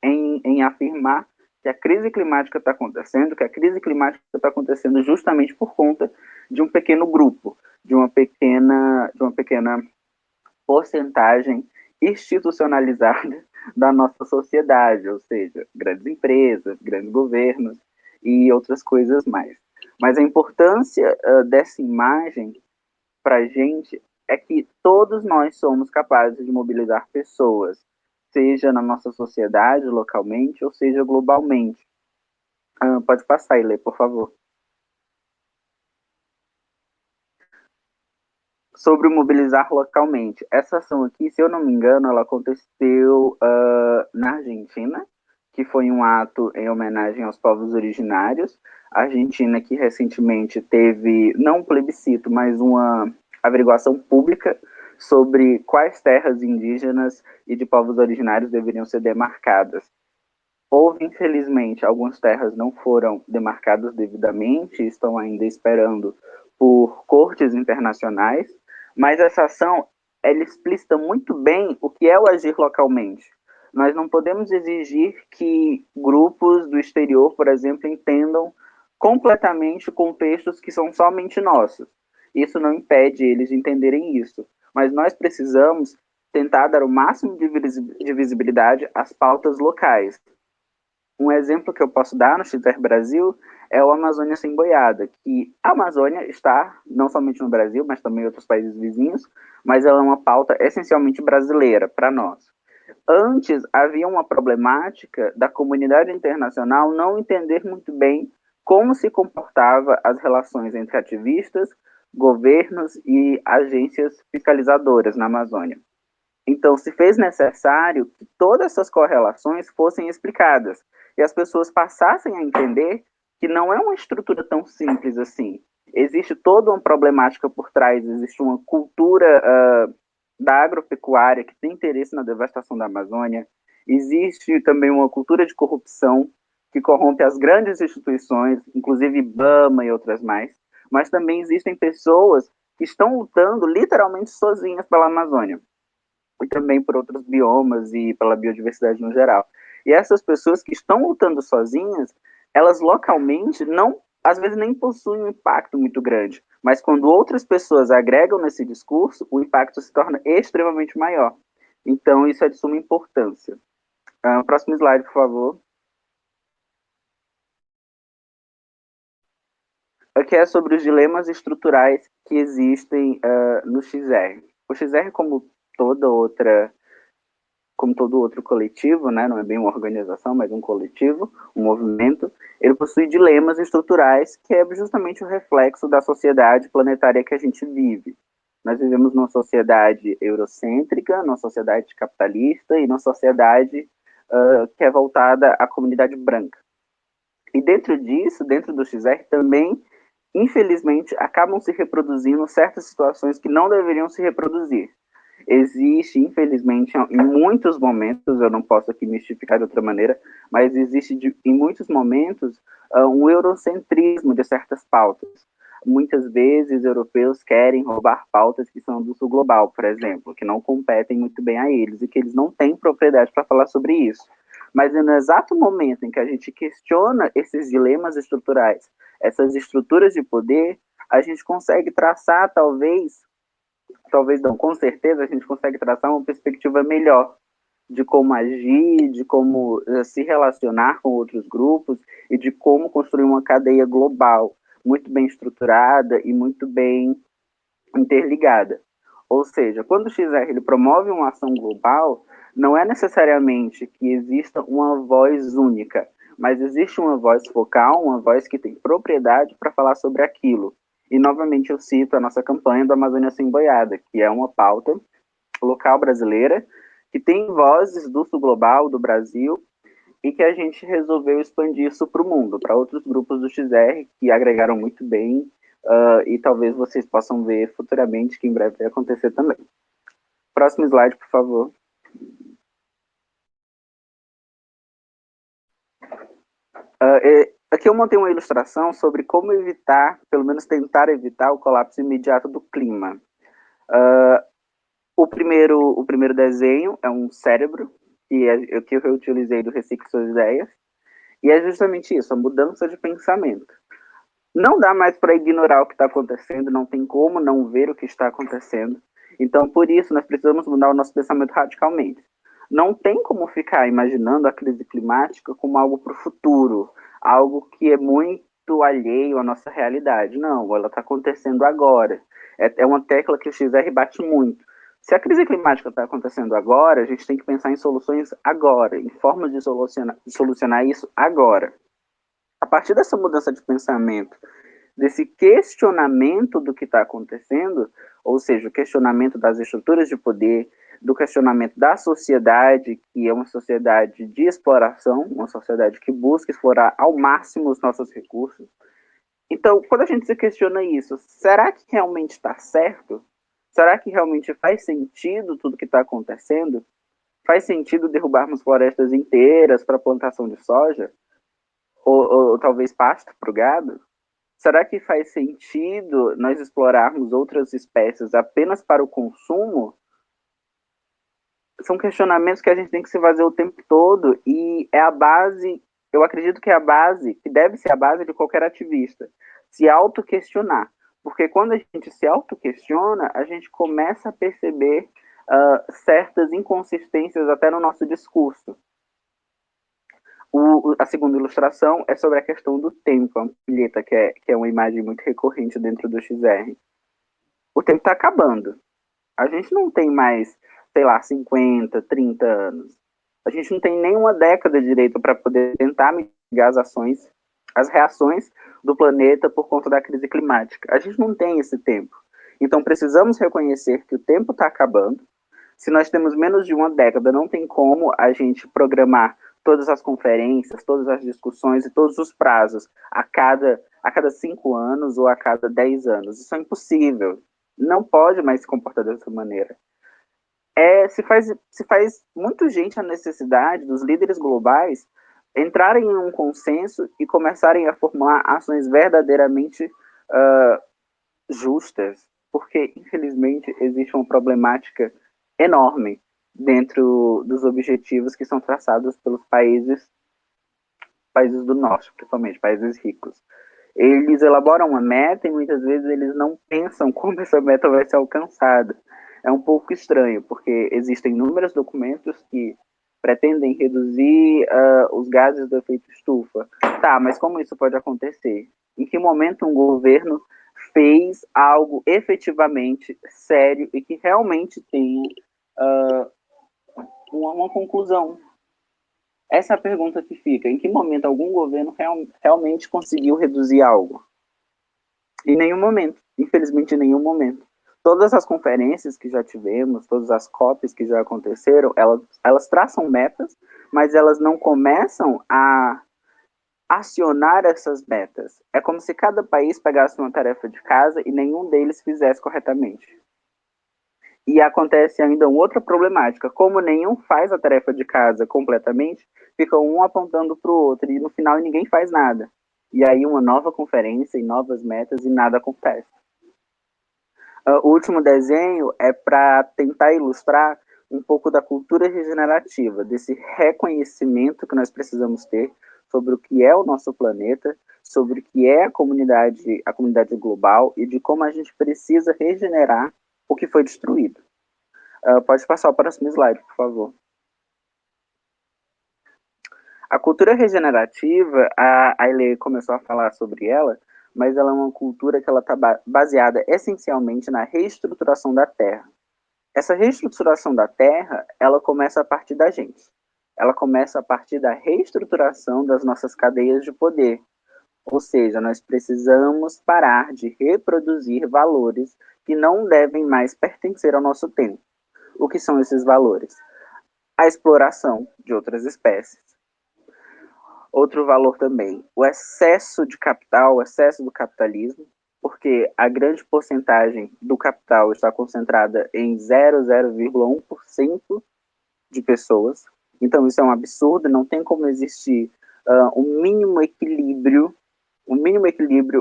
em afirmar que a crise climática está acontecendo, que a crise climática está acontecendo justamente por conta de um pequeno grupo, de uma pequena porcentagem institucionalizada da nossa sociedade, ou seja, grandes empresas, grandes governos e outras coisas mais. Mas a importância dessa imagem para a gente é que todos nós somos capazes de mobilizar pessoas, seja na nossa sociedade, localmente, ou seja globalmente. Pode passar e ler, por favor. Sobre mobilizar localmente. Essa ação aqui, se eu não me engano, ela aconteceu na Argentina, que foi um ato em homenagem aos povos originários. A Argentina que recentemente teve, não um plebiscito, mas uma averiguação pública sobre quais terras indígenas e de povos originários deveriam ser demarcadas. Houve, infelizmente, algumas terras não foram demarcadas devidamente, estão ainda esperando por cortes internacionais, mas essa ação, ela explicita muito bem o que é o agir localmente. Nós não podemos exigir que grupos do exterior, por exemplo, entendam completamente contextos que são somente nossos. Isso não impede eles de entenderem isso, mas nós precisamos tentar dar o máximo de visibilidade às pautas locais. Um exemplo que eu posso dar no XR Brasil é o Amazônia Sem Boiada, que a Amazônia está não somente no Brasil, mas também em outros países vizinhos, mas ela é uma pauta essencialmente brasileira para nós. Antes, havia uma problemática da comunidade internacional não entender muito bem como se comportava as relações entre ativistas, governos e agências fiscalizadoras na Amazônia. Então, se fez necessário que todas essas correlações fossem explicadas e as pessoas passassem a entender que não é uma estrutura tão simples assim. Existe toda uma problemática por trás, existe uma cultura da agropecuária que tem interesse na devastação da Amazônia, existe também uma cultura de corrupção que corrompe as grandes instituições, inclusive IBAMA e outras mais, mas também existem pessoas que estão lutando literalmente sozinhas pela Amazônia e também por outros biomas e pela biodiversidade no geral. E essas pessoas que estão lutando sozinhas, elas localmente não, às vezes nem possuem um impacto muito grande, mas quando outras pessoas agregam nesse discurso, o impacto se torna extremamente maior. Então, isso é de suma importância. Próximo slide, por favor. Aqui é sobre os dilemas estruturais que existem no XR. O XR, como todo outro coletivo, né, não é bem uma organização, mas um coletivo, um movimento, ele possui dilemas estruturais que é justamente o reflexo da sociedade planetária que a gente vive. Nós vivemos numa sociedade eurocêntrica, numa sociedade capitalista e numa sociedade que é voltada à comunidade branca. E dentro disso, dentro do XR, também, infelizmente, acabam se reproduzindo certas situações que não deveriam se reproduzir. Existe, infelizmente, em muitos momentos, eu não posso aqui mistificar de outra maneira, mas existe em muitos momentos um eurocentrismo de certas pautas. Muitas vezes, europeus querem roubar pautas que são do sul global, por exemplo, que não competem muito bem a eles e que eles não têm propriedade para falar sobre isso. Mas no exato momento em que a gente questiona esses dilemas estruturais, essas estruturas de poder, a gente consegue traçar, talvez não, com certeza a gente consegue traçar uma perspectiva melhor de como agir, de como se relacionar com outros grupos e de como construir uma cadeia global muito bem estruturada e muito bem interligada. Ou seja, quando o XR ele promove uma ação global, não é necessariamente que exista uma voz única, mas existe uma voz focal, uma voz que tem propriedade para falar sobre aquilo. E, novamente, eu cito a nossa campanha do Amazônia Sem Boiada, que é uma pauta local brasileira, que tem vozes do sul global, do Brasil, e que a gente resolveu expandir isso para o mundo, para outros grupos do XR, que agregaram muito bem, e talvez vocês possam ver futuramente, que em breve vai acontecer também. Próximo slide, por favor. Aqui eu montei uma ilustração sobre como evitar, pelo menos tentar evitar, o colapso imediato do clima. O primeiro desenho é um cérebro, que eu reutilizei do Recicle Suas Ideias, e é justamente isso, a mudança de pensamento. Não dá mais para ignorar o que está acontecendo, não tem como não ver o que está acontecendo. Então, por isso, nós precisamos mudar o nosso pensamento radicalmente. Não tem como ficar imaginando a crise climática como algo para o futuro, algo que é muito alheio à nossa realidade. Não, ela está acontecendo agora. É uma tecla que o XR bate muito. Se a crise climática está acontecendo agora, a gente tem que pensar em soluções agora, em formas de solucionar isso agora. A partir dessa mudança de pensamento, desse questionamento do que está acontecendo, ou seja, o questionamento das estruturas de poder, do questionamento da sociedade, que é uma sociedade de exploração, uma sociedade que busca explorar ao máximo os nossos recursos. Então, quando a gente se questiona isso, será que realmente está certo? Será que realmente faz sentido tudo que está acontecendo? Faz sentido derrubarmos florestas inteiras para plantação de soja? Ou talvez pasto para o gado? Será que faz sentido nós explorarmos outras espécies apenas para o consumo? São questionamentos que a gente tem que se fazer o tempo todo e é a base, eu acredito que é a base, que deve ser a base de qualquer ativista, se auto-questionar. Porque quando a gente se auto-questiona, a gente começa a perceber certas inconsistências até no nosso discurso. A segunda ilustração é sobre a questão do tempo, a ampulheta, que é uma imagem muito recorrente dentro do XR. O tempo está acabando. A gente não tem mais, sei lá, 50, 30 anos. A gente não tem nem uma década direito para poder tentar mitigar as reações do planeta por conta da crise climática. A gente não tem esse tempo. Então precisamos reconhecer que o tempo está acabando. Se nós temos menos de uma década, não tem como a gente programar todas as conferências, todas as discussões e todos os prazos a cada 5 anos ou a cada 10 anos. Isso é impossível. Não pode mais se comportar dessa maneira. Se faz muito gente a necessidade dos líderes globais entrarem em um consenso e começarem a formular ações verdadeiramente justas, porque, infelizmente, existe uma problemática enorme dentro dos objetivos que são traçados pelos países do norte, principalmente, países ricos. Eles elaboram uma meta e muitas vezes eles não pensam como essa meta vai ser alcançada. É um pouco estranho, porque existem inúmeros documentos que pretendem reduzir os gases do efeito estufa. Tá, mas como isso pode acontecer? Em que momento um governo fez algo efetivamente sério e que realmente tenha uma conclusão? Essa é a pergunta que fica. Em que momento algum governo realmente conseguiu reduzir algo? Em nenhum momento. Infelizmente, em nenhum momento. Todas as conferências que já tivemos, todas as COPs que já aconteceram, elas traçam metas, mas elas não começam a acionar essas metas. É como se cada país pegasse uma tarefa de casa e nenhum deles fizesse corretamente. E acontece ainda uma outra problemática. Como nenhum faz a tarefa de casa completamente, fica um apontando para o outro e no final ninguém faz nada. E aí uma nova conferência e novas metas e nada acontece. O último desenho é para tentar ilustrar um pouco da cultura regenerativa, desse reconhecimento que nós precisamos ter sobre o que é o nosso planeta, sobre o que é a comunidade global e de como a gente precisa regenerar o que foi destruído. Pode passar o próximo slide, por favor. A cultura regenerativa, a Aile começou a falar sobre ela, mas ela é uma cultura que ela está baseada essencialmente na reestruturação da Terra. Essa reestruturação da Terra, ela começa a partir da gente. Ela começa a partir da reestruturação das nossas cadeias de poder. Ou seja, nós precisamos parar de reproduzir valores que não devem mais pertencer ao nosso tempo. O que são esses valores? A exploração de outras espécies. Outro valor também, o excesso de capital, o excesso do capitalismo, porque a grande porcentagem do capital está concentrada em 0,1% de pessoas. Então isso é um absurdo, não tem como existir um mínimo equilíbrio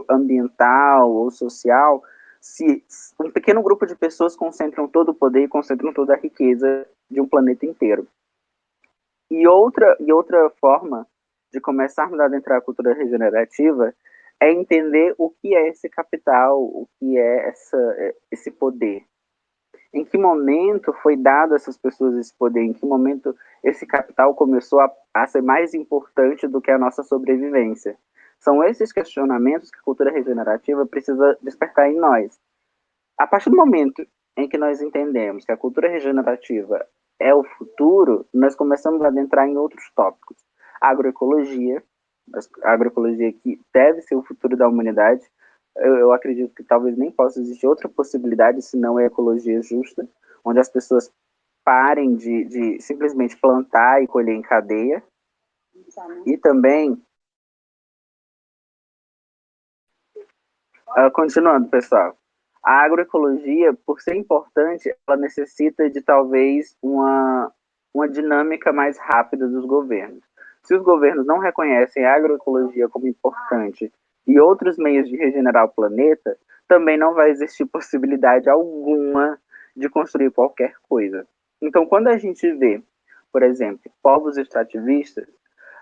ambiental ou social se um pequeno grupo de pessoas concentram todo o poder e concentram toda a riqueza de um planeta inteiro. E outra forma de começarmos a adentrar a cultura regenerativa é entender o que é esse capital, o que é esse poder. Em que momento foi dado a essas pessoas esse poder? Em que momento esse capital começou a ser mais importante do que a nossa sobrevivência? São esses questionamentos que a cultura regenerativa precisa despertar em nós. A partir do momento em que nós entendemos que a cultura regenerativa é o futuro, nós começamos a adentrar em outros tópicos. A agroecologia que deve ser o futuro da humanidade. Eu acredito que talvez nem possa existir outra possibilidade senão a ecologia justa, onde as pessoas parem de simplesmente plantar e colher em cadeia. E também, continuando, pessoal, a agroecologia, por ser importante, ela necessita de talvez uma dinâmica mais rápida dos governos. Se os governos não reconhecem a agroecologia como importante e outros meios de regenerar o planeta, também não vai existir possibilidade alguma de construir qualquer coisa. Então, quando a gente vê, por exemplo, povos extrativistas,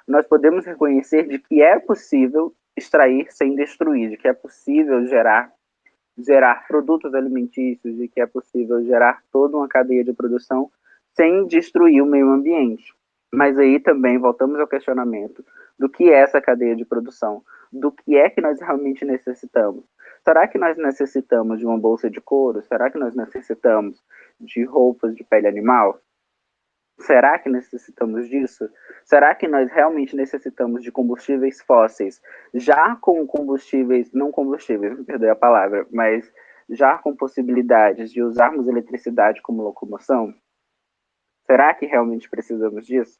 nós podemos reconhecer de que é possível extrair sem destruir, de que é possível gerar produtos alimentícios, de que é possível gerar toda uma cadeia de produção sem destruir o meio ambiente. Mas aí também voltamos ao questionamento do que é essa cadeia de produção, do que é que nós realmente necessitamos. Será que nós necessitamos de uma bolsa de couro? Será que nós necessitamos de roupas de pele animal? Será que necessitamos disso? Será que nós realmente necessitamos de combustíveis fósseis, já com combustíveis, não combustíveis, me perdoe a palavra, mas já com possibilidades de usarmos eletricidade como locomoção? Será que realmente precisamos disso?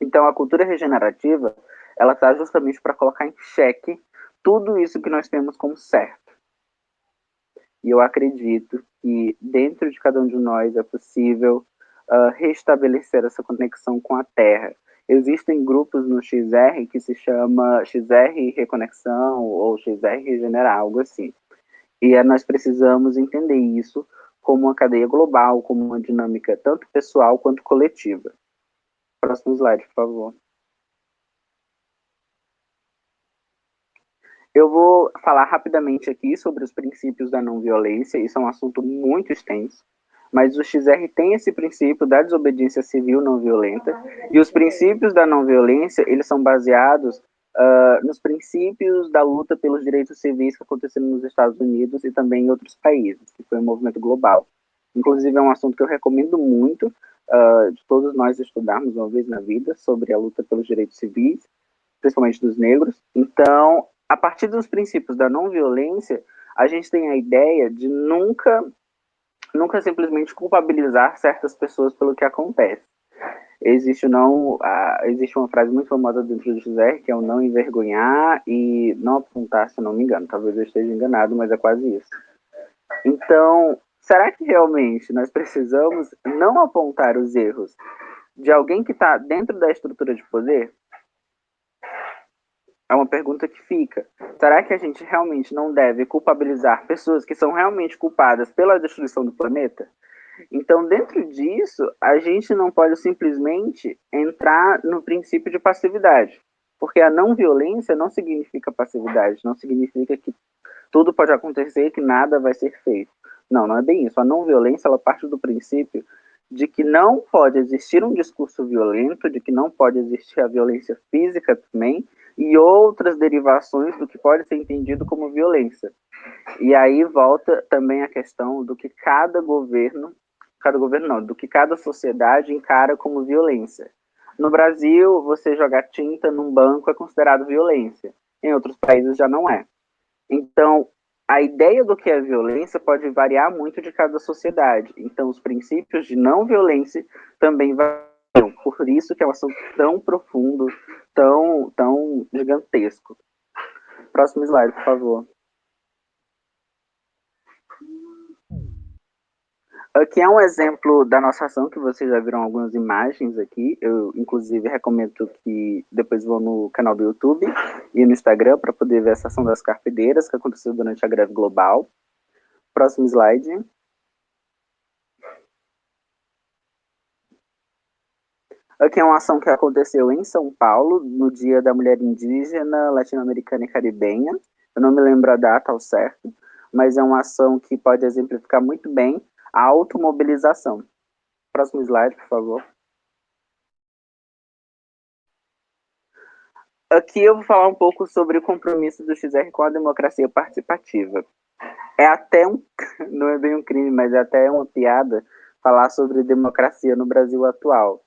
Então, a cultura regenerativa, ela está justamente para colocar em xeque tudo isso que nós temos como certo. E eu acredito que dentro de cada um de nós é possível restabelecer essa conexão com a Terra. Existem grupos no XR que se chama XR Reconexão ou XR Regenerar, algo assim. E nós precisamos entender isso como uma cadeia global, como uma dinâmica tanto pessoal quanto coletiva. Próximo slide, por favor. Eu vou falar rapidamente aqui sobre os princípios da não violência. Isso é um assunto muito extenso, mas o XR tem esse princípio da desobediência civil não violenta, e os princípios da não violência, eles são baseados nos princípios da luta pelos direitos civis que aconteceram nos Estados Unidos e também em outros países, que foi um movimento global. Inclusive, é um assunto que eu recomendo muito de todos nós estudarmos uma vez na vida, sobre a luta pelos direitos civis, principalmente dos negros. Então, a partir dos princípios da não violência, a gente tem a ideia de nunca simplesmente culpabilizar certas pessoas pelo que acontece. Existe uma frase muito famosa dentro do José, que é o não envergonhar e não apontar, se não me engano. Talvez eu esteja enganado, mas é quase isso. Então, será que realmente nós precisamos não apontar os erros de alguém que está dentro da estrutura de poder? É uma pergunta que fica. Será que a gente realmente não deve culpabilizar pessoas que são realmente culpadas pela destruição do planeta? Então, dentro disso, a gente não pode simplesmente entrar no princípio de passividade. Porque a não violência não significa passividade, não significa que tudo pode acontecer e que nada vai ser feito. Não, não é bem isso. A não violência, ela parte do princípio de que não pode existir um discurso violento, de que não pode existir a violência física também, e outras derivações do que pode ser entendido como violência. E aí volta também a questão do que cada governo não, do que cada sociedade encara como violência. No Brasil, você jogar tinta num banco é considerado violência. Em outros países já não é. Então, a ideia do que é violência pode variar muito de cada sociedade. Então, os princípios de não violência também variam. Por isso que é um assunto tão profundo, tão gigantesco. Próximo slide, por favor. Aqui é um exemplo da nossa ação, que vocês já viram algumas imagens aqui. Eu, inclusive, recomendo que depois vão no canal do YouTube e no Instagram para poder ver essa ação das carpedeiras que aconteceu durante a greve global. Próximo slide. Aqui é uma ação que aconteceu em São Paulo, no Dia da Mulher Indígena, Latino-Americana e Caribenha. Eu não me lembro a data ao certo, mas é uma ação que pode exemplificar muito bem a automobilização. Próximo slide, por favor. Aqui eu vou falar um pouco sobre o compromisso do XR com a democracia participativa. É até não é bem um crime, mas é até uma piada falar sobre democracia no Brasil atual.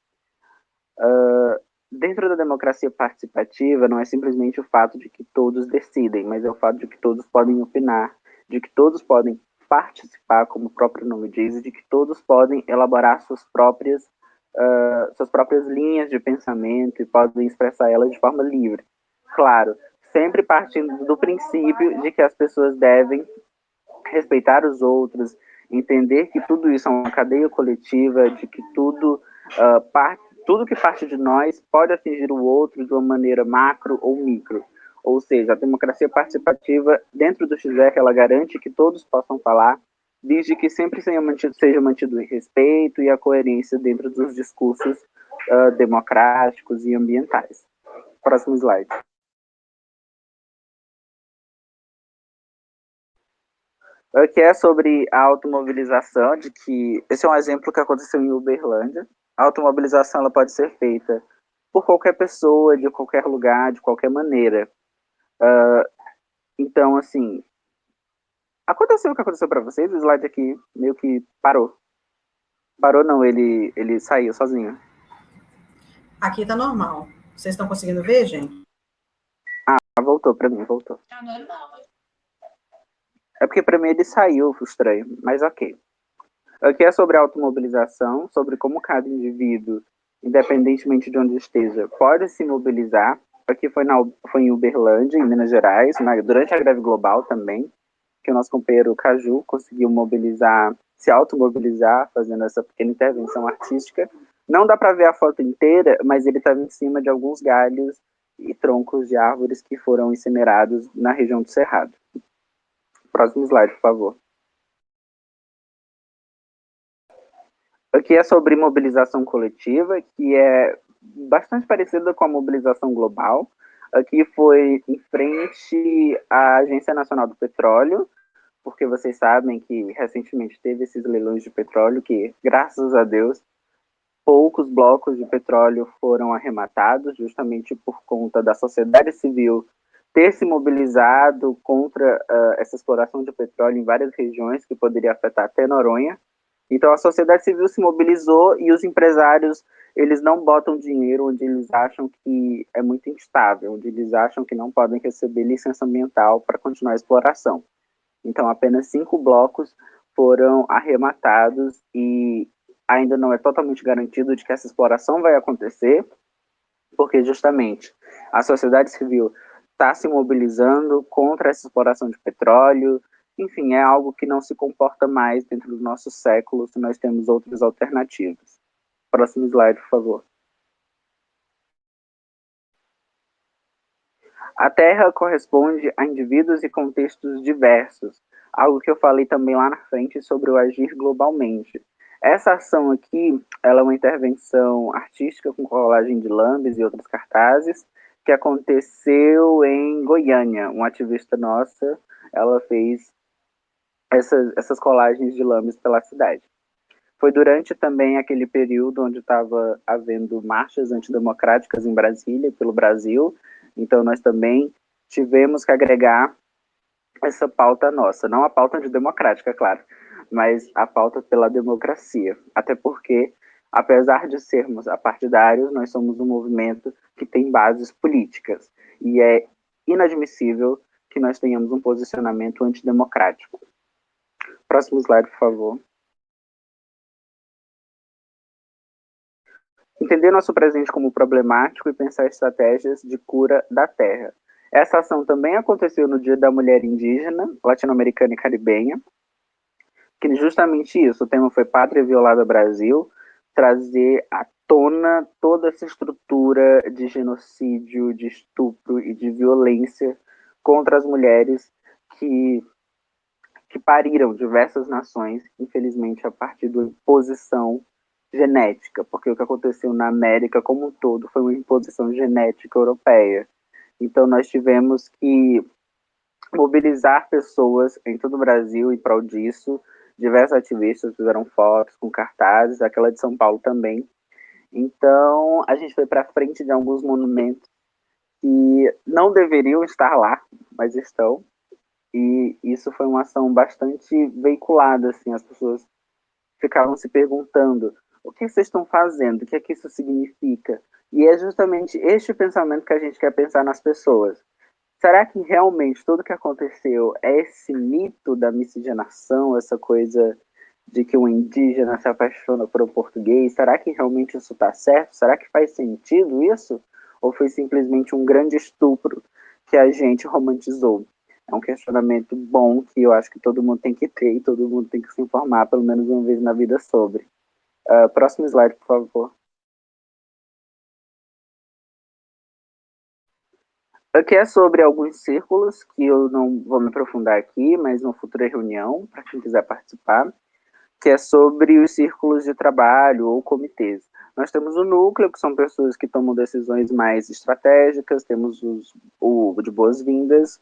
Dentro da democracia participativa, não é simplesmente o fato de que todos decidem, mas é o fato de que todos podem opinar, de que todos podem participar, como o próprio nome diz, e de que todos podem elaborar suas próprias linhas de pensamento e podem expressar elas de forma livre. Claro, sempre partindo do princípio de que as pessoas devem respeitar os outros, entender que tudo isso é uma cadeia coletiva, de que tudo que parte de nós pode atingir o outro de uma maneira macro ou micro. Ou seja, a democracia participativa dentro do XR, ela garante que todos possam falar, desde que sempre seja mantido o respeito e a coerência dentro dos discursos democráticos e ambientais. Próximo slide. Que é sobre a automobilização, de que esse é um exemplo que aconteceu em Uberlândia. A automobilização ela pode ser feita por qualquer pessoa, de qualquer lugar, de qualquer maneira. Então, assim, aconteceu o que aconteceu para vocês, o slide aqui meio que parou. Parou não, ele saiu sozinho. Aqui tá normal. Vocês estão conseguindo ver, gente? Voltou para mim, voltou. Tá normal. É porque para mim ele saiu, estranho, mas ok. Aqui é sobre a automobilização, sobre como cada indivíduo, independentemente de onde esteja, pode se mobilizar. Aqui foi em Uberlândia, em Minas Gerais, durante a greve global também, que o nosso companheiro Caju conseguiu se automobilizar, fazendo essa pequena intervenção artística. Não dá para ver a foto inteira, mas ele estava em cima de alguns galhos e troncos de árvores que foram incinerados na região do Cerrado. Próximo slide, por favor. Aqui é sobre mobilização coletiva, que é bastante parecida com a mobilização global. Aqui foi em frente à Agência Nacional do Petróleo, porque vocês sabem que recentemente teve esses leilões de petróleo que, graças a Deus, poucos blocos de petróleo foram arrematados, justamente por conta da sociedade civil ter se mobilizado contra essa exploração de petróleo em várias regiões, que poderia afetar até Noronha. Então a sociedade civil se mobilizou e os empresários, eles não botam dinheiro onde eles acham que é muito instável, onde eles acham que não podem receber licença ambiental para continuar a exploração. Então apenas 5 blocos foram arrematados e ainda não é totalmente garantido de que essa exploração vai acontecer, porque justamente a sociedade civil está se mobilizando contra essa exploração de petróleo. Enfim, é algo que não se comporta mais dentro do nosso século se nós temos outras alternativas. Próximo slide, por favor. A Terra corresponde a indivíduos e contextos diversos, algo que eu falei também lá na frente sobre o agir globalmente. Essa ação aqui, ela é uma intervenção artística com colagem de lambes e outros cartazes, que aconteceu em Goiânia. Uma ativista nossa, ela fez essas colagens de lambes pela cidade. Foi durante também aquele período onde estava havendo marchas antidemocráticas em Brasília, pelo Brasil, então nós também tivemos que agregar essa pauta nossa, não a pauta antidemocrática, claro, mas a pauta pela democracia, até porque, apesar de sermos apartidários, nós somos um movimento que tem bases políticas, e é inadmissível que nós tenhamos um posicionamento antidemocrático. Próximo slide, por favor. Entender nosso presente como problemático e pensar estratégias de cura da Terra. Essa ação também aconteceu no Dia da Mulher Indígena, Latino-Americana e Caribenha, que justamente isso, o tema foi Pátria Violada Brasil, trazer à tona toda essa estrutura de genocídio, de estupro e de violência contra as mulheres que pariram diversas nações, infelizmente a partir da imposição genética, porque o que aconteceu na América como um todo foi uma imposição genética europeia. Então nós tivemos que mobilizar pessoas em todo o Brasil em prol disso. Diversos ativistas fizeram fotos com cartazes, aquela de São Paulo também. Então a gente foi para frente de alguns monumentos que não deveriam estar lá, mas estão. E isso foi uma ação bastante veiculada, assim, as pessoas ficavam se perguntando o que vocês estão fazendo, o que é que isso significa? E é justamente este pensamento que a gente quer pensar nas pessoas. Será que realmente tudo que aconteceu é esse mito da miscigenação, essa coisa de que um indígena se apaixona por um português? Será que realmente isso está certo? Será que faz sentido isso? Ou foi simplesmente um grande estupro que a gente romantizou? É um questionamento bom que eu acho que todo mundo tem que ter e todo mundo tem que se informar pelo menos uma vez na vida sobre. Próximo slide, por favor. Aqui é sobre alguns círculos que eu não vou me aprofundar aqui, mas numa futura reunião, para quem quiser participar, que é sobre os círculos de trabalho ou comitês. Nós temos o núcleo, que são pessoas que tomam decisões mais estratégicas, temos o de boas-vindas,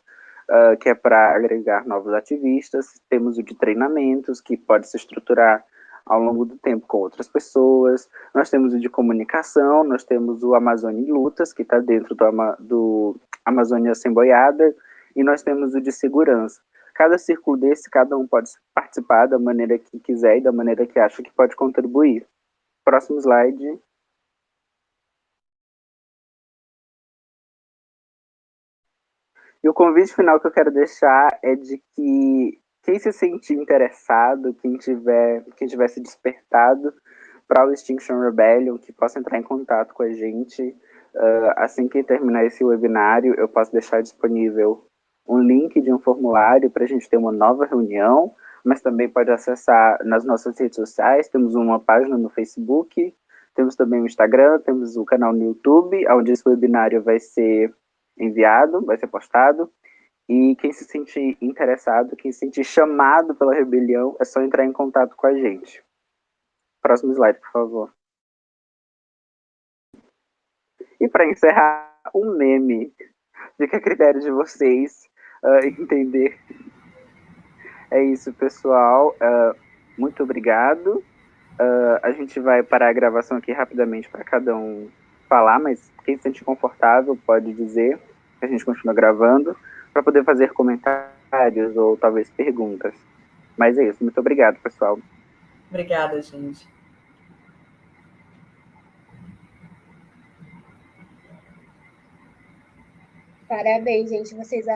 que é para agregar novos ativistas, temos o de treinamentos, que pode se estruturar ao longo do tempo com outras pessoas, nós temos o de comunicação, nós temos o Amazônia em Lutas, que está dentro do Amazônia Sem Boiada, e nós temos o de segurança. Cada círculo desse, cada um pode participar da maneira que quiser e da maneira que acha que pode contribuir. Próximo slide. E o convite final que eu quero deixar é de que quem se sentir interessado, quem tiver se despertado para o Extinction Rebellion, que possa entrar em contato com a gente. Assim que terminar esse webinário, eu posso deixar disponível um link de um formulário para a gente ter uma nova reunião, mas também pode acessar nas nossas redes sociais. Temos uma página no Facebook, temos também o Instagram, temos o canal no YouTube, onde esse webinário vai ser enviado, vai ser postado. E quem se sentir interessado, quem se sentir chamado pela rebelião, é só entrar em contato com a gente. Próximo slide, por favor. E para encerrar, um meme. Fica a critério de vocês entender É isso, pessoal. Muito obrigado. A gente vai parar a gravação aqui rapidamente para cada um falar, mas quem se sente confortável pode dizer que a gente continua gravando para poder fazer comentários ou talvez perguntas. Mas é isso. Muito obrigado, pessoal. Obrigada, gente. Parabéns, gente. Vocês